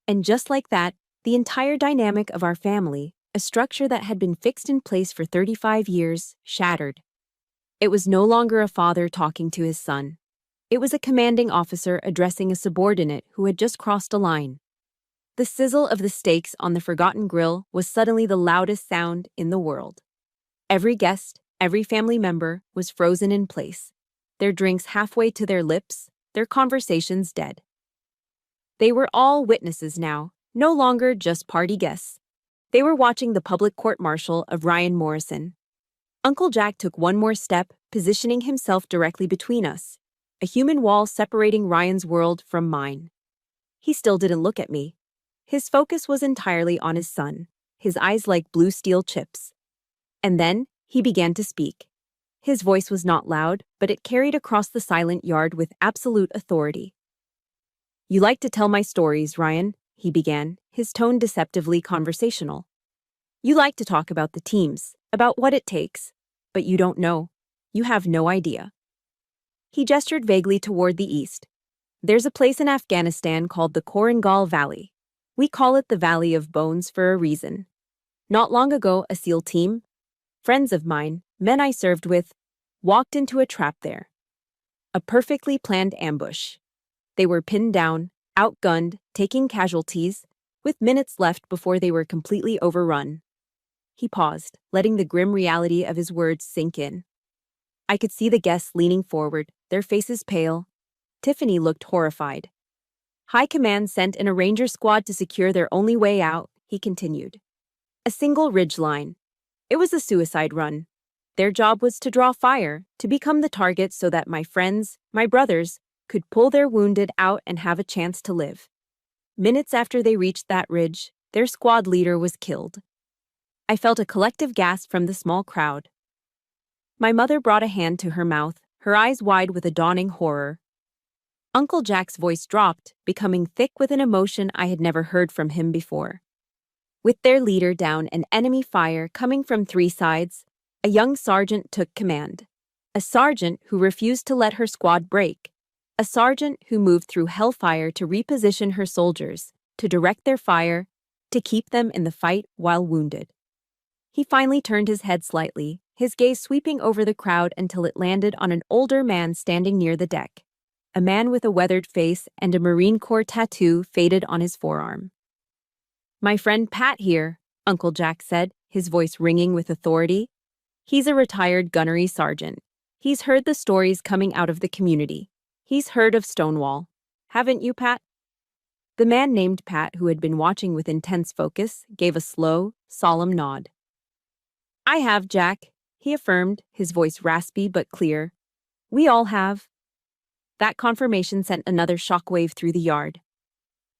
And just like that, the entire dynamic of our family, a structure that had been fixed in place for 35 years, shattered. It was no longer a father talking to his son. It was a commanding officer addressing a subordinate who had just crossed a line. The sizzle of the steaks on the forgotten grill was suddenly the loudest sound in the world. Every guest, every family member was frozen in place, their drinks halfway to their lips, their conversations dead. They were all witnesses now, no longer just party guests. They were watching the public court-martial of Ryan Morrison. Uncle Jack took one more step, positioning himself directly between us, a human wall separating Ryan's world from mine. He still didn't look at me. His focus was entirely on his son, his eyes like blue steel chips. And then, he began to speak. His voice was not loud, but it carried across the silent yard with absolute authority. "You like to tell my stories, Ryan," he began, his tone deceptively conversational. "You like to talk about the teams, about what it takes, but you don't know. You have no idea." He gestured vaguely toward the east. "There's a place in Afghanistan called the Korangal Valley. We call it the Valley of Bones for a reason. Not long ago, a SEAL team, friends of mine, men I served with, walked into a trap there. A perfectly planned ambush. They were pinned down, outgunned, taking casualties, with minutes left before they were completely overrun." He paused, letting the grim reality of his words sink in. I could see the guests leaning forward, their faces pale. Tiffany looked horrified. "High Command sent in a Ranger squad to secure their only way out," he continued. "A single ridge line. It was a suicide run. Their job was to draw fire, to become the target so that my friends, my brothers, could pull their wounded out and have a chance to live. Minutes after they reached that ridge, their squad leader was killed." I felt a collective gasp from the small crowd. My mother brought a hand to her mouth, her eyes wide with a dawning horror. Uncle Jack's voice dropped, becoming thick with an emotion I had never heard from him before. With their leader down and enemy fire coming from 3 sides, a young sergeant took command. A sergeant who refused to let her squad break. A sergeant who moved through hellfire to reposition her soldiers, to direct their fire, to keep them in the fight while wounded. He finally turned his head slightly, his gaze sweeping over the crowd until it landed on an older man standing near the deck. A man with a weathered face and a Marine Corps tattoo faded on his forearm. "My friend Pat here," Uncle Jack said, his voice ringing with authority. "He's a retired gunnery sergeant. He's heard the stories coming out of the community. He's heard of Stonewall. Haven't you, Pat?" The man named Pat, who had been watching with intense focus, gave a slow, solemn nod. "I have, Jack," he affirmed, his voice raspy but clear. "We all have." That confirmation sent another shockwave through the yard.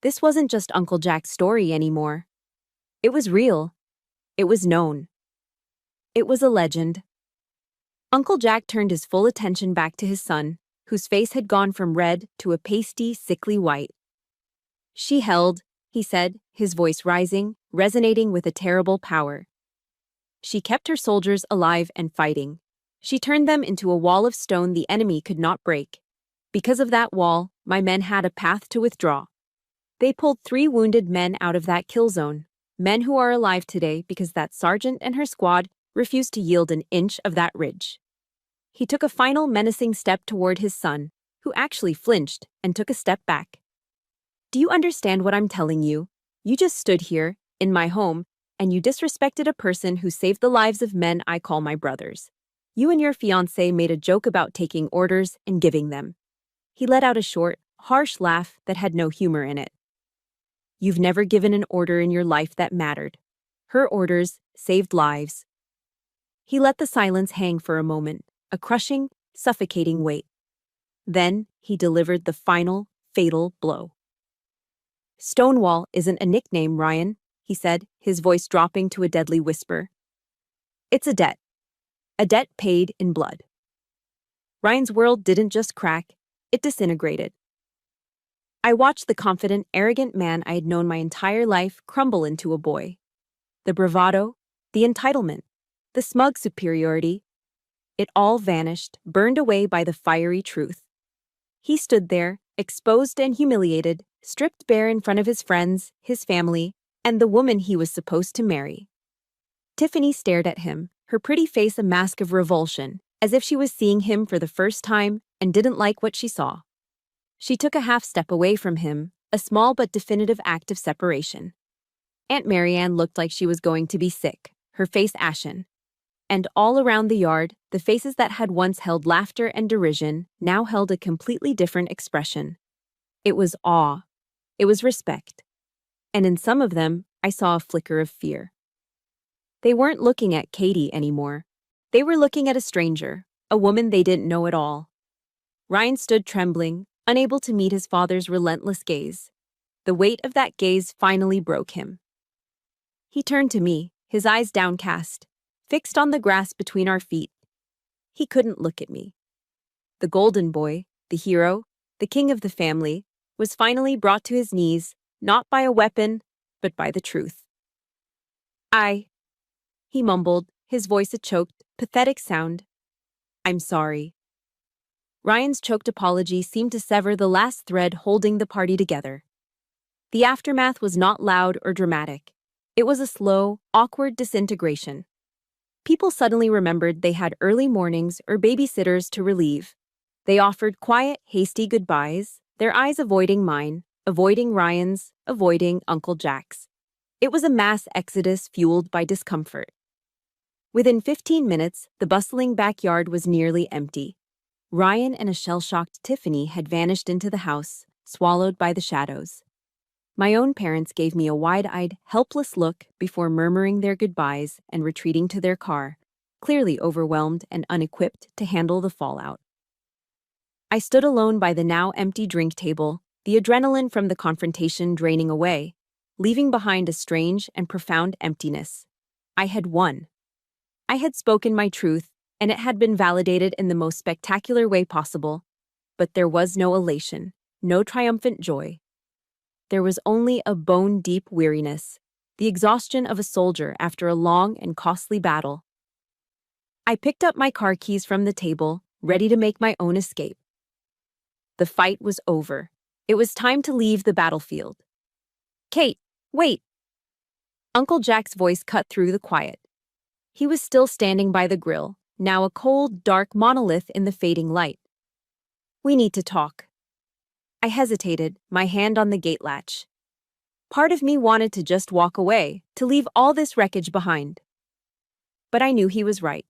This wasn't just Uncle Jack's story anymore. It was real. It was known. It was a legend. Uncle Jack turned his full attention back to his son, whose face had gone from red to a pasty, sickly white. "She held," he said, his voice rising, resonating with a terrible power. "She kept her soldiers alive and fighting. She turned them into a wall of stone the enemy could not break. Because of that wall, my men had a path to withdraw. They pulled 3 wounded men out of that kill zone, men who are alive today because that sergeant and her squad refused to yield an inch of that ridge." He took a final menacing step toward his son, who actually flinched and took a step back. Do you understand what I'm telling you? You just stood here, in my home, and you disrespected a person who saved the lives of men I call my brothers. You and your fiancé made a joke about taking orders and giving them. He let out a short, harsh laugh that had no humor in it. You've never given an order in your life that mattered. Her orders saved lives. He let the silence hang for a moment, a crushing, suffocating weight. Then he delivered the final, fatal blow. Stonewall isn't a nickname, Ryan, he said, his voice dropping to a deadly whisper. It's a debt paid in blood. Ryan's world didn't just crack, it disintegrated. I watched the confident, arrogant man I had known my entire life crumble into a boy. The bravado, the entitlement, the smug superiority, it all vanished, burned away by the fiery truth. He stood there, exposed and humiliated, stripped bare in front of his friends, his family, and the woman he was supposed to marry. Tiffany stared at him, her pretty face a mask of revulsion, as if she was seeing him for the first time and didn't like what she saw. She took a half step away from him, a small but definitive act of separation. Aunt Marianne looked like she was going to be sick, her face ashen. And all around the yard, the faces that had once held laughter and derision now held a completely different expression. It was awe. It was respect. And in some of them, I saw a flicker of fear. They weren't looking at Katie anymore. They were looking at a stranger, a woman they didn't know at all. Ryan stood trembling, unable to meet his father's relentless gaze. The weight of that gaze finally broke him. He turned to me, his eyes downcast, fixed on the grass between our feet. He couldn't look at me. The golden boy, the hero, the king of the family, was finally brought to his knees, not by a weapon, but by the truth. He mumbled, his voice a choked, pathetic sound. I'm sorry. Ryan's choked apology seemed to sever the last thread holding the party together. The aftermath was not loud or dramatic. It was a slow, awkward disintegration. People suddenly remembered they had early mornings or babysitters to relieve. They offered quiet, hasty goodbyes, their eyes avoiding mine, avoiding Ryan's, avoiding Uncle Jack's. It was a mass exodus fueled by discomfort. Within 15 minutes, the bustling backyard was nearly empty. Ryan and a shell-shocked Tiffany had vanished into the house, swallowed by the shadows. My own parents gave me a wide-eyed, helpless look before murmuring their goodbyes and retreating to their car, clearly overwhelmed and unequipped to handle the fallout. I stood alone by the now empty drink table, the adrenaline from the confrontation draining away, leaving behind a strange and profound emptiness. I had won. I had spoken my truth, and it had been validated in the most spectacular way possible, but there was no elation, no triumphant joy. There was only a bone-deep weariness, the exhaustion of a soldier after a long and costly battle. I picked up my car keys from the table, ready to make my own escape. The fight was over. It was time to leave the battlefield. Kate, wait! Uncle Jack's voice cut through the quiet. He was still standing by the grill, now a cold, dark monolith in the fading light. We need to talk. I hesitated, my hand on the gate latch. Part of me wanted to just walk away, to leave all this wreckage behind. But I knew he was right.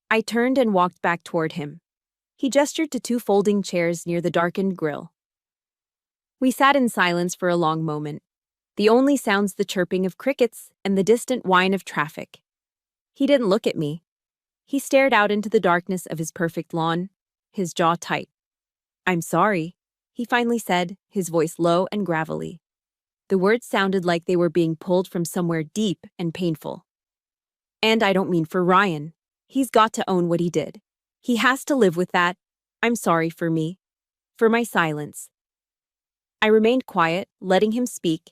I turned and walked back toward him. He gestured to 2 folding chairs near the darkened grill. We sat in silence for a long moment, the only sounds the chirping of crickets and the distant whine of traffic. He didn't look at me. He stared out into the darkness of his perfect lawn, his jaw tight. I'm sorry, he finally said, his voice low and gravelly. The words sounded like they were being pulled from somewhere deep and painful. And I don't mean for Ryan. He's got to own what he did. He has to live with that. I'm sorry for me. For my silence. I remained quiet, letting him speak.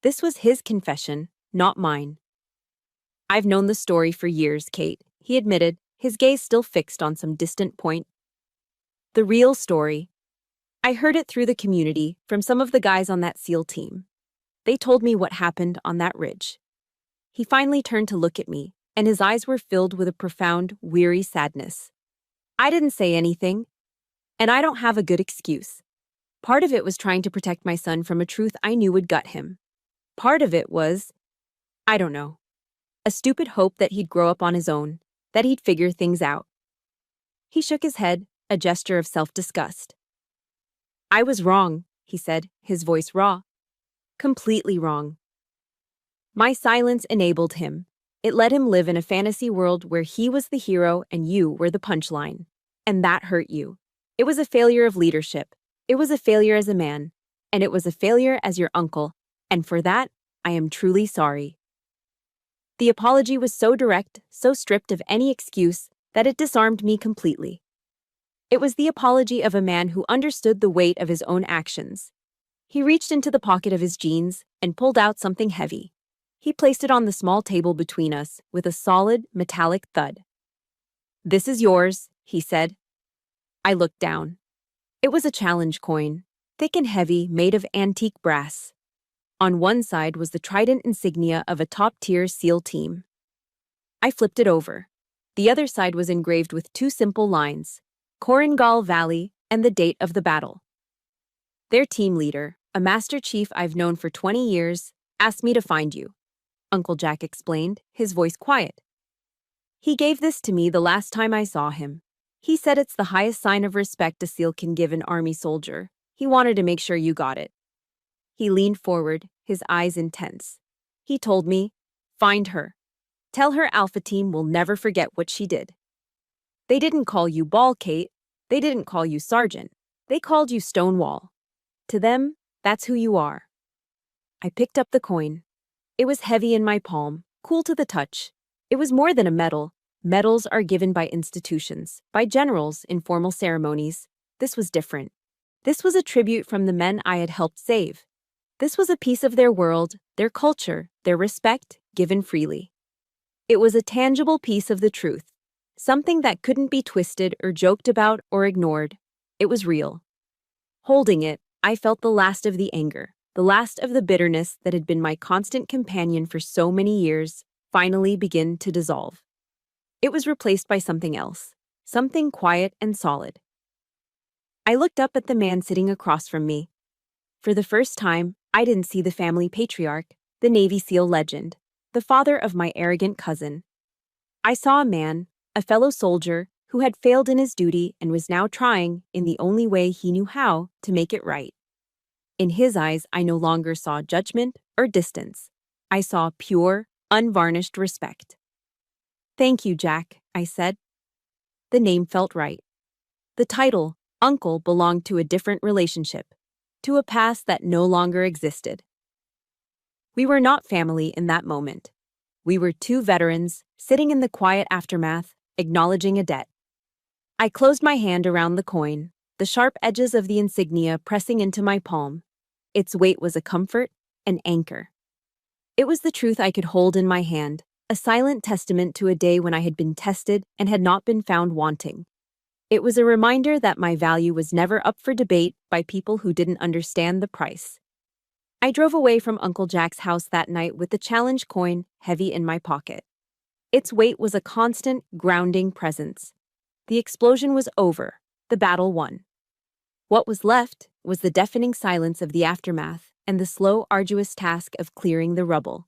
This was his confession, not mine. I've known the story for years, Kate, he admitted, his gaze still fixed on some distant point. The real story. I heard it through the community, from some of the guys on that SEAL team. They told me what happened on that ridge. He finally turned to look at me, and his eyes were filled with a profound, weary sadness. I didn't say anything, and I don't have a good excuse. Part of it was trying to protect my son from a truth I knew would gut him. Part of it was, I don't know, a stupid hope that he'd grow up on his own, that he'd figure things out. He shook his head, a gesture of self-disgust. I was wrong, he said, his voice raw. Completely wrong. My silence enabled him. It let him live in a fantasy world where he was the hero and you were the punchline. And that hurt you. It was a failure of leadership. It was a failure as a man. And it was a failure as your uncle. And for that, I am truly sorry. The apology was so direct, so stripped of any excuse, that it disarmed me completely. It was the apology of a man who understood the weight of his own actions. He reached into the pocket of his jeans and pulled out something heavy. He placed it on the small table between us with a solid, metallic thud. This is yours, he said. I looked down. It was a challenge coin, thick and heavy, made of antique brass. On one side was the trident insignia of a top-tier SEAL team. I flipped it over. The other side was engraved with two simple lines, Korengal Valley and the date of the battle. Their team leader, a Master Chief I've known for 20 years, asked me to find you, Uncle Jack explained, his voice quiet. He gave this to me the last time I saw him. He said it's the highest sign of respect a SEAL can give an Army soldier. He wanted to make sure you got it. He leaned forward, his eyes intense. He told me, find her. Tell her Alpha Team will never forget what she did. They didn't call you Ball, Kate. They didn't call you Sergeant. They called you Stonewall. To them, that's who you are. I picked up the coin. It was heavy in my palm, cool to the touch. It was more than a medal. Medals are given by institutions, by generals in formal ceremonies. This was different. This was a tribute from the men I had helped save. This was a piece of their world, their culture, their respect, given freely. It was a tangible piece of the truth, something that couldn't be twisted or joked about or ignored. It was real. Holding it, I felt the last of the anger, the last of the bitterness that had been my constant companion for so many years, finally begin to dissolve. It was replaced by something else, something quiet and solid. I looked up at the man sitting across from me. For the first time, I didn't see the family patriarch, the Navy SEAL legend, the father of my arrogant cousin. I saw a man, a fellow soldier, who had failed in his duty and was now trying, in the only way he knew how, to make it right. In his eyes, I no longer saw judgment or distance. I saw pure, unvarnished respect. Thank you, Jack, I said. The name felt right. The title, Uncle, belonged to a different relationship, to a past that no longer existed. We were not family in that moment. We were two veterans, sitting in the quiet aftermath, acknowledging a debt. I closed my hand around the coin, the sharp edges of the insignia pressing into my palm. Its weight was a comfort, an anchor. It was the truth I could hold in my hand, a silent testament to a day when I had been tested and had not been found wanting. It was a reminder that my value was never up for debate by people who didn't understand the price. I drove away from Uncle Jack's house that night with the challenge coin heavy in my pocket. Its weight was a constant, grounding presence. The explosion was over, the battle won. What was left was the deafening silence of the aftermath and the slow, arduous task of clearing the rubble.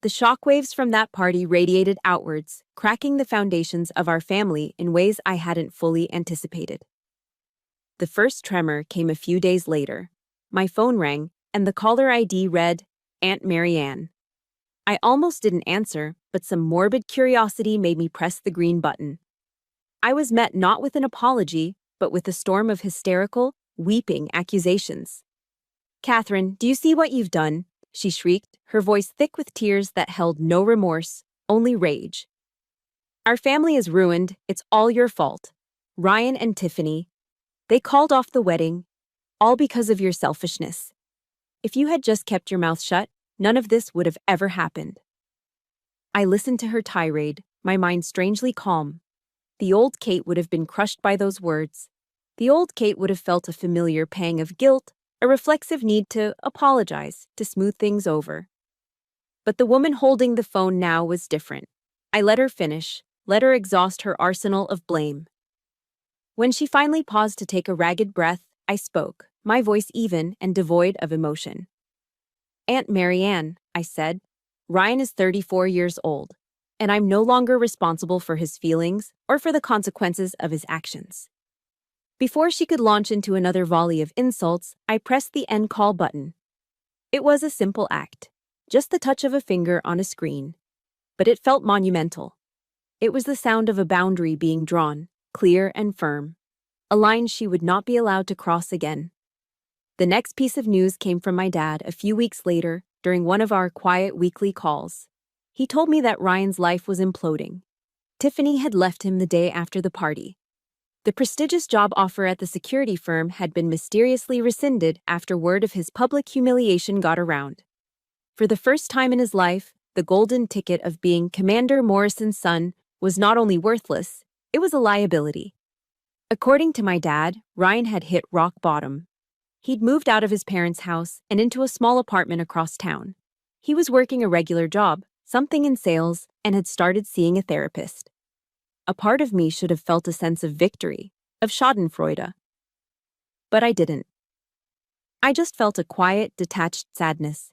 The shockwaves from that party radiated outwards, cracking the foundations of our family in ways I hadn't fully anticipated. The first tremor came a few days later. My phone rang, and the caller ID read, Aunt Marianne. I almost didn't answer, but some morbid curiosity made me press the green button. I was met not with an apology, but with a storm of hysterical, weeping accusations. Catherine, do you see what you've done? She shrieked, her voice thick with tears that held no remorse, only rage. Our family is ruined. It's all your fault. Ryan and Tiffany, they called off the wedding, all because of your selfishness. If you had just kept your mouth shut, none of this would have ever happened. I listened to her tirade, my mind strangely calm. The old Kate would have been crushed by those words. The old Kate would have felt a familiar pang of guilt, a reflexive need to apologize, to smooth things over. But the woman holding the phone now was different. I let her finish, let her exhaust her arsenal of blame. When she finally paused to take a ragged breath, I spoke, my voice even and devoid of emotion. "Aunt Marianne," I said, "Ryan is 34 years old, and I'm no longer responsible for his feelings or for the consequences of his actions." Before she could launch into another volley of insults, I pressed the end call button. It was a simple act, just the touch of a finger on a screen, but it felt monumental. It was the sound of a boundary being drawn, clear and firm, a line she would not be allowed to cross again. The next piece of news came from my dad a few weeks later during one of our quiet weekly calls. He told me that Ryan's life was imploding. Tiffany had left him the day after the party. The prestigious job offer at the security firm had been mysteriously rescinded after word of his public humiliation got around. For the first time in his life, the golden ticket of being Commander Morrison's son was not only worthless, it was a liability. According to my dad, Ryan had hit rock bottom. He'd moved out of his parents' house and into a small apartment across town. He was working a regular job, something in sales, and had started seeing a therapist. A part of me should have felt a sense of victory, of schadenfreude. But I didn't. I just felt a quiet, detached sadness.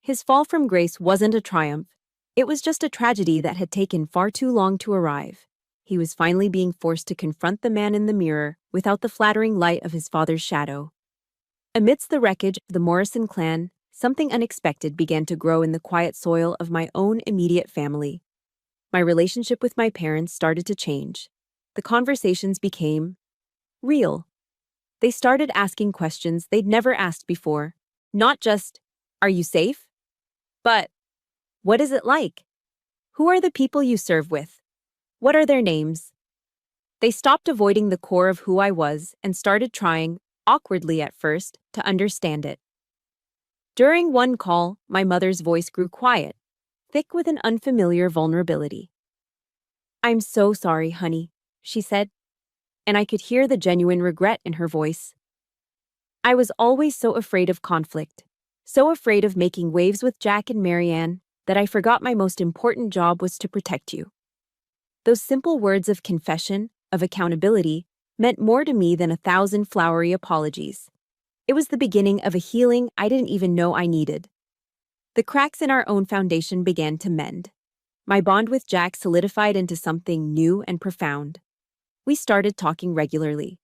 His fall from grace wasn't a triumph. It was just a tragedy that had taken far too long to arrive. He was finally being forced to confront the man in the mirror without the flattering light of his father's shadow. Amidst the wreckage of the Morrison clan, something unexpected began to grow in the quiet soil of my own immediate family. My relationship with my parents started to change. The conversations became real. They started asking questions they'd never asked before. Not just, "Are you safe?" but, "What is it like? Who are the people you serve with? What are their names?" They stopped avoiding the core of who I was and started trying, awkwardly at first, to understand it. During one call, my mother's voice grew quiet, thick with an unfamiliar vulnerability. "I'm so sorry, honey," she said, and I could hear the genuine regret in her voice. "I was always so afraid of conflict, so afraid of making waves with Jack and Marianne, that I forgot my most important job was to protect you." Those simple words of confession, of accountability, meant more to me than 1,000 flowery apologies. It was the beginning of a healing I didn't even know I needed. The cracks in our own foundation began to mend. My bond with Jack solidified into something new and profound. We started talking regularly.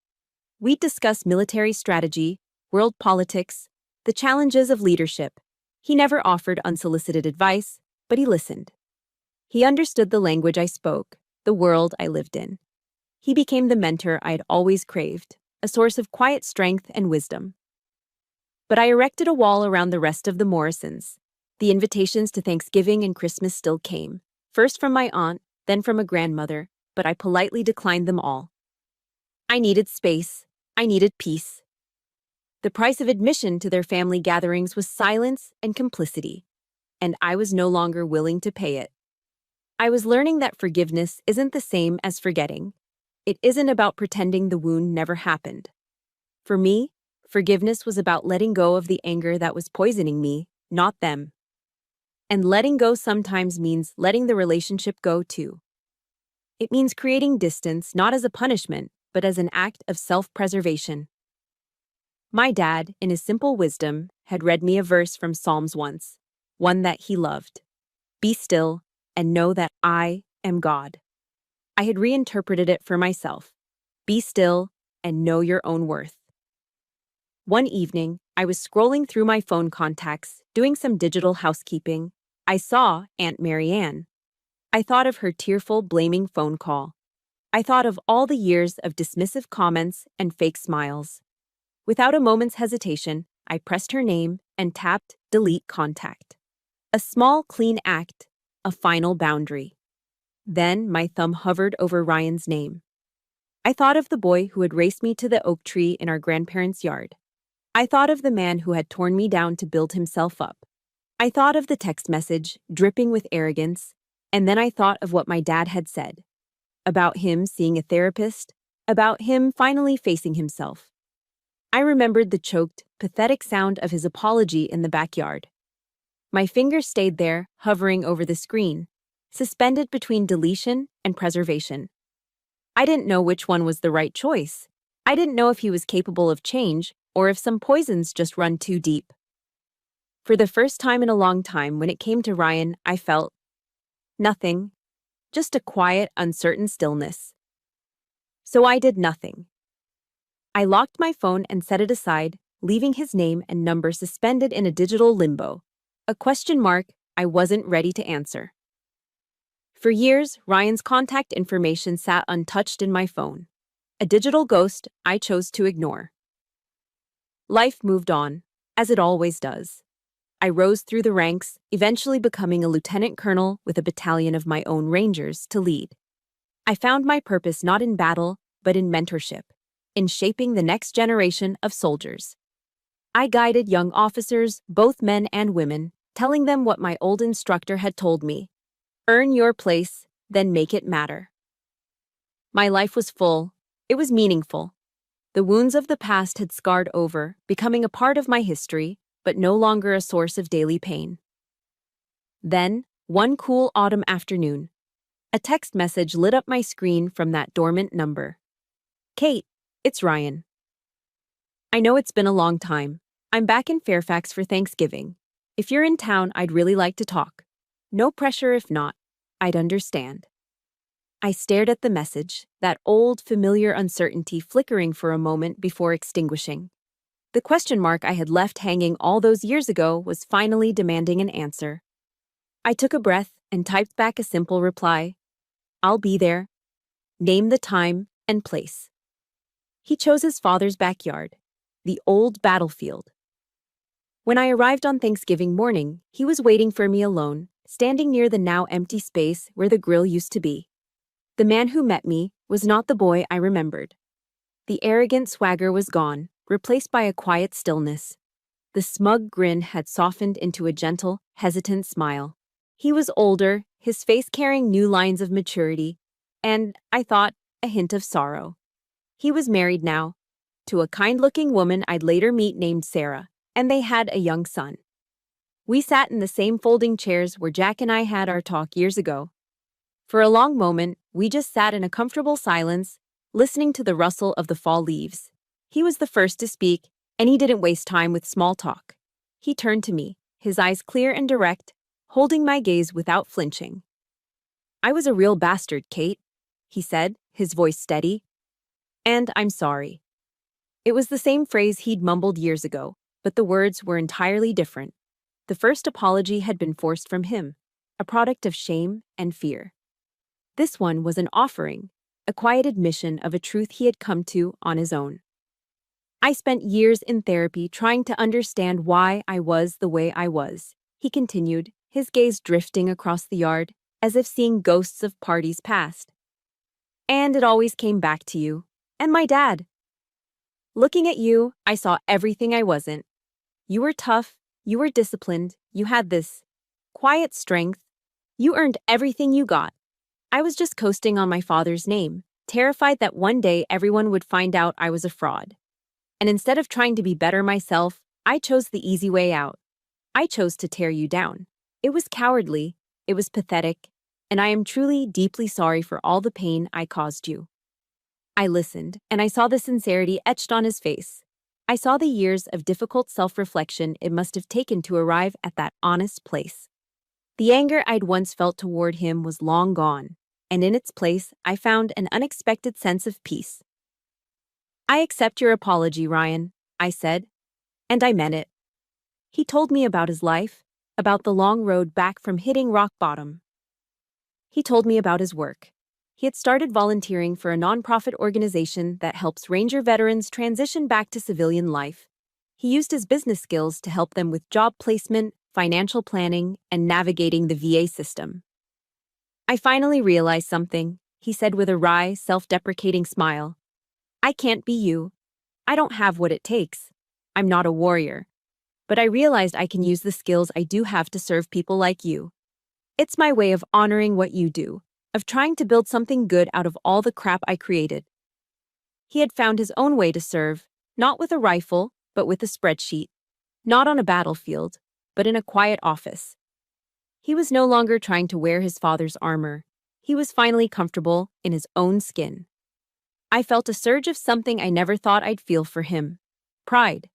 We'd discuss military strategy, world politics, the challenges of leadership. He never offered unsolicited advice, but he listened. He understood the language I spoke, the world I lived in. He became the mentor I'd always craved, a source of quiet strength and wisdom. But I erected a wall around the rest of the Morrisons. The invitations to Thanksgiving and Christmas still came, first from my aunt, then from a grandmother, but I politely declined them all. I needed space. I needed peace. The price of admission to their family gatherings was silence and complicity, and I was no longer willing to pay it. I was learning that forgiveness isn't the same as forgetting. It isn't about pretending the wound never happened. For me, forgiveness was about letting go of the anger that was poisoning me, not them. And letting go sometimes means letting the relationship go too. It means creating distance not as a punishment, but as an act of self-preservation. My dad, in his simple wisdom, had read me a verse from Psalms once, one that he loved. "Be still and know that I am God." I had reinterpreted it for myself. Be still and know your own worth. One evening, I was scrolling through my phone contacts, doing some digital housekeeping. I saw Aunt Marianne. I thought of her tearful, blaming phone call. I thought of all the years of dismissive comments and fake smiles. Without a moment's hesitation, I pressed her name and tapped Delete Contact. A small, clean act, a final boundary. Then my thumb hovered over Ryan's name. I thought of the boy who had raced me to the oak tree in our grandparents' yard. I thought of the man who had torn me down to build himself up. I thought of the text message, dripping with arrogance, and then I thought of what my dad had said. About him seeing a therapist, about him finally facing himself. I remembered the choked, pathetic sound of his apology in the backyard. My finger stayed there, hovering over the screen, suspended between deletion and preservation. I didn't know which one was the right choice. I didn't know if he was capable of change, or if some poisons just run too deep. For the first time in a long time, when it came to Ryan, I felt nothing, just a quiet, uncertain stillness. So I did nothing. I locked my phone and set it aside, leaving his name and number suspended in a digital limbo, a question mark I wasn't ready to answer. For years, Ryan's contact information sat untouched in my phone, a digital ghost I chose to ignore. Life moved on, as it always does. I rose through the ranks, eventually becoming a lieutenant colonel with a battalion of my own Rangers to lead. I found my purpose not in battle, but in mentorship, in shaping the next generation of soldiers. I guided young officers, both men and women, telling them what my old instructor had told me: earn your place, then make it matter. My life was full. It was meaningful. The wounds of the past had scarred over, becoming a part of my history, but no longer a source of daily pain. Then, one cool autumn afternoon, a text message lit up my screen from that dormant number. "Kate, it's Ryan. I know it's been a long time. I'm back in Fairfax for Thanksgiving. If you're in town, I'd really like to talk. No pressure if not. I'd understand." I stared at the message, that old, familiar uncertainty flickering for a moment before extinguishing. The question mark I had left hanging all those years ago was finally demanding an answer. I took a breath and typed back a simple reply: "I'll be there. Name the time and place." He chose his father's backyard, the old battlefield. When I arrived on Thanksgiving morning, he was waiting for me alone, standing near the now empty space where the grill used to be. The man who met me was not the boy I remembered. The arrogant swagger was gone, replaced by a quiet stillness. The smug grin had softened into a gentle, hesitant smile. He was older, his face carrying new lines of maturity, and, I thought, a hint of sorrow. He was married now, to a kind-looking woman I'd later meet named Sarah, and they had a young son. We sat in the same folding chairs where Jack and I had our talk years ago. For a long moment, we just sat in a comfortable silence, listening to the rustle of the fall leaves. He was the first to speak, and he didn't waste time with small talk. He turned to me, his eyes clear and direct, holding my gaze without flinching. "I was a real bastard, Kate," he said, his voice steady. "And I'm sorry." It was the same phrase he'd mumbled years ago, but the words were entirely different. The first apology had been forced from him, a product of shame and fear. This one was an offering, a quiet admission of a truth he had come to on his own. "I spent years in therapy trying to understand why I was the way I was," he continued, his gaze drifting across the yard, as if seeing ghosts of parties past. "And it always came back to you, and my dad. Looking at you, I saw everything I wasn't. You were tough, you were disciplined, you had this quiet strength. You earned everything you got. I was just coasting on my father's name, terrified that one day everyone would find out I was a fraud. And instead of trying to be better myself, I chose the easy way out. I chose to tear you down. It was cowardly, it was pathetic, and I am truly, deeply sorry for all the pain I caused you." I listened, and I saw the sincerity etched on his face. I saw the years of difficult self-reflection it must have taken to arrive at that honest place. The anger I'd once felt toward him was long gone, and in its place, I found an unexpected sense of peace. "I accept your apology, Ryan," I said, and I meant it. He told me about his life, about the long road back from hitting rock bottom. He told me about his work. He had started volunteering for a nonprofit organization that helps Ranger veterans transition back to civilian life. He used his business skills to help them with job placement, financial planning, and navigating the VA system. "I finally realized something," he said with a wry, self-deprecating smile. "I can't be you. I don't have what it takes. I'm not a warrior. But I realized I can use the skills I do have to serve people like you. It's my way of honoring what you do, of trying to build something good out of all the crap I created." He had found his own way to serve, not with a rifle, but with a spreadsheet. Not on a battlefield, but in a quiet office. He was no longer trying to wear his father's armor. He was finally comfortable in his own skin. I felt a surge of something I never thought I'd feel for him. Pride.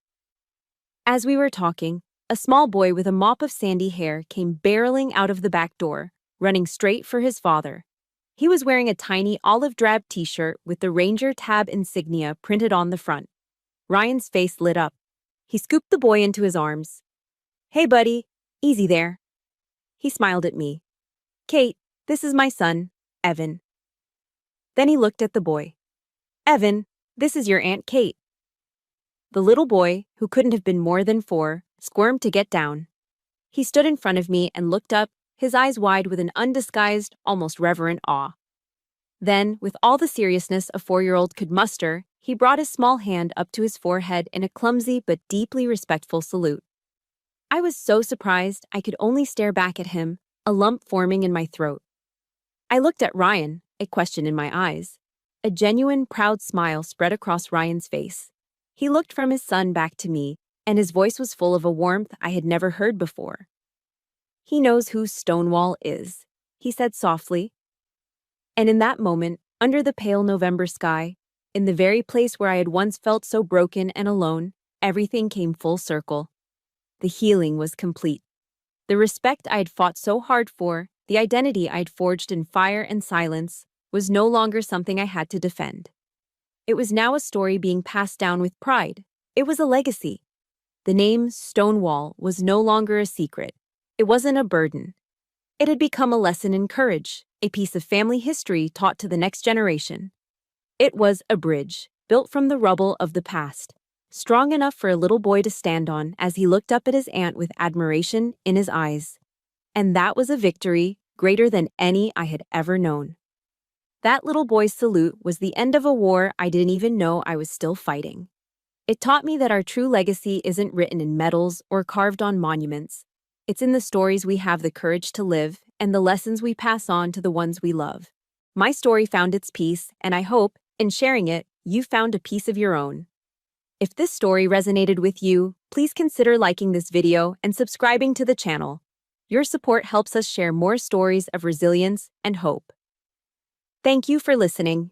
As we were talking, a small boy with a mop of sandy hair came barreling out of the back door, running straight for his father. He was wearing a tiny olive drab t-shirt with the Ranger tab insignia printed on the front. Ryan's face lit up. He scooped the boy into his arms. "Hey, buddy. Easy there." He smiled at me. "Kate, this is my son, Evan." Then he looked at the boy. "Evan, this is your Aunt Kate." The little boy, who couldn't have been more than 4, squirmed to get down. He stood in front of me and looked up, his eyes wide with an undisguised, almost reverent awe. Then, with all the seriousness a 4-year-old could muster, he brought his small hand up to his forehead in a clumsy but deeply respectful salute. I was so surprised I could only stare back at him, a lump forming in my throat. I looked at Ryan, a question in my eyes. A genuine, proud smile spread across Ryan's face. He looked from his son back to me, and his voice was full of a warmth I had never heard before. "He knows who Stonewall is," he said softly. And in that moment, under the pale November sky, in the very place where I had once felt so broken and alone, everything came full circle. The healing was complete. The respect I had fought so hard for, the identity I had forged in fire and silence, was no longer something I had to defend. It was now a story being passed down with pride. It was a legacy. The name Stonewall was no longer a secret. It wasn't a burden. It had become a lesson in courage, a piece of family history taught to the next generation. It was a bridge, built from the rubble of the past, strong enough for a little boy to stand on as he looked up at his aunt with admiration in his eyes. And that was a victory greater than any I had ever known. That little boy's salute was the end of a war I didn't even know I was still fighting. It taught me that our true legacy isn't written in medals or carved on monuments. It's in the stories we have the courage to live and the lessons we pass on to the ones we love. My story found its piece, and I hope, in sharing it, you found a piece of your own. If this story resonated with you, please consider liking this video and subscribing to the channel. Your support helps us share more stories of resilience and hope. Thank you for listening.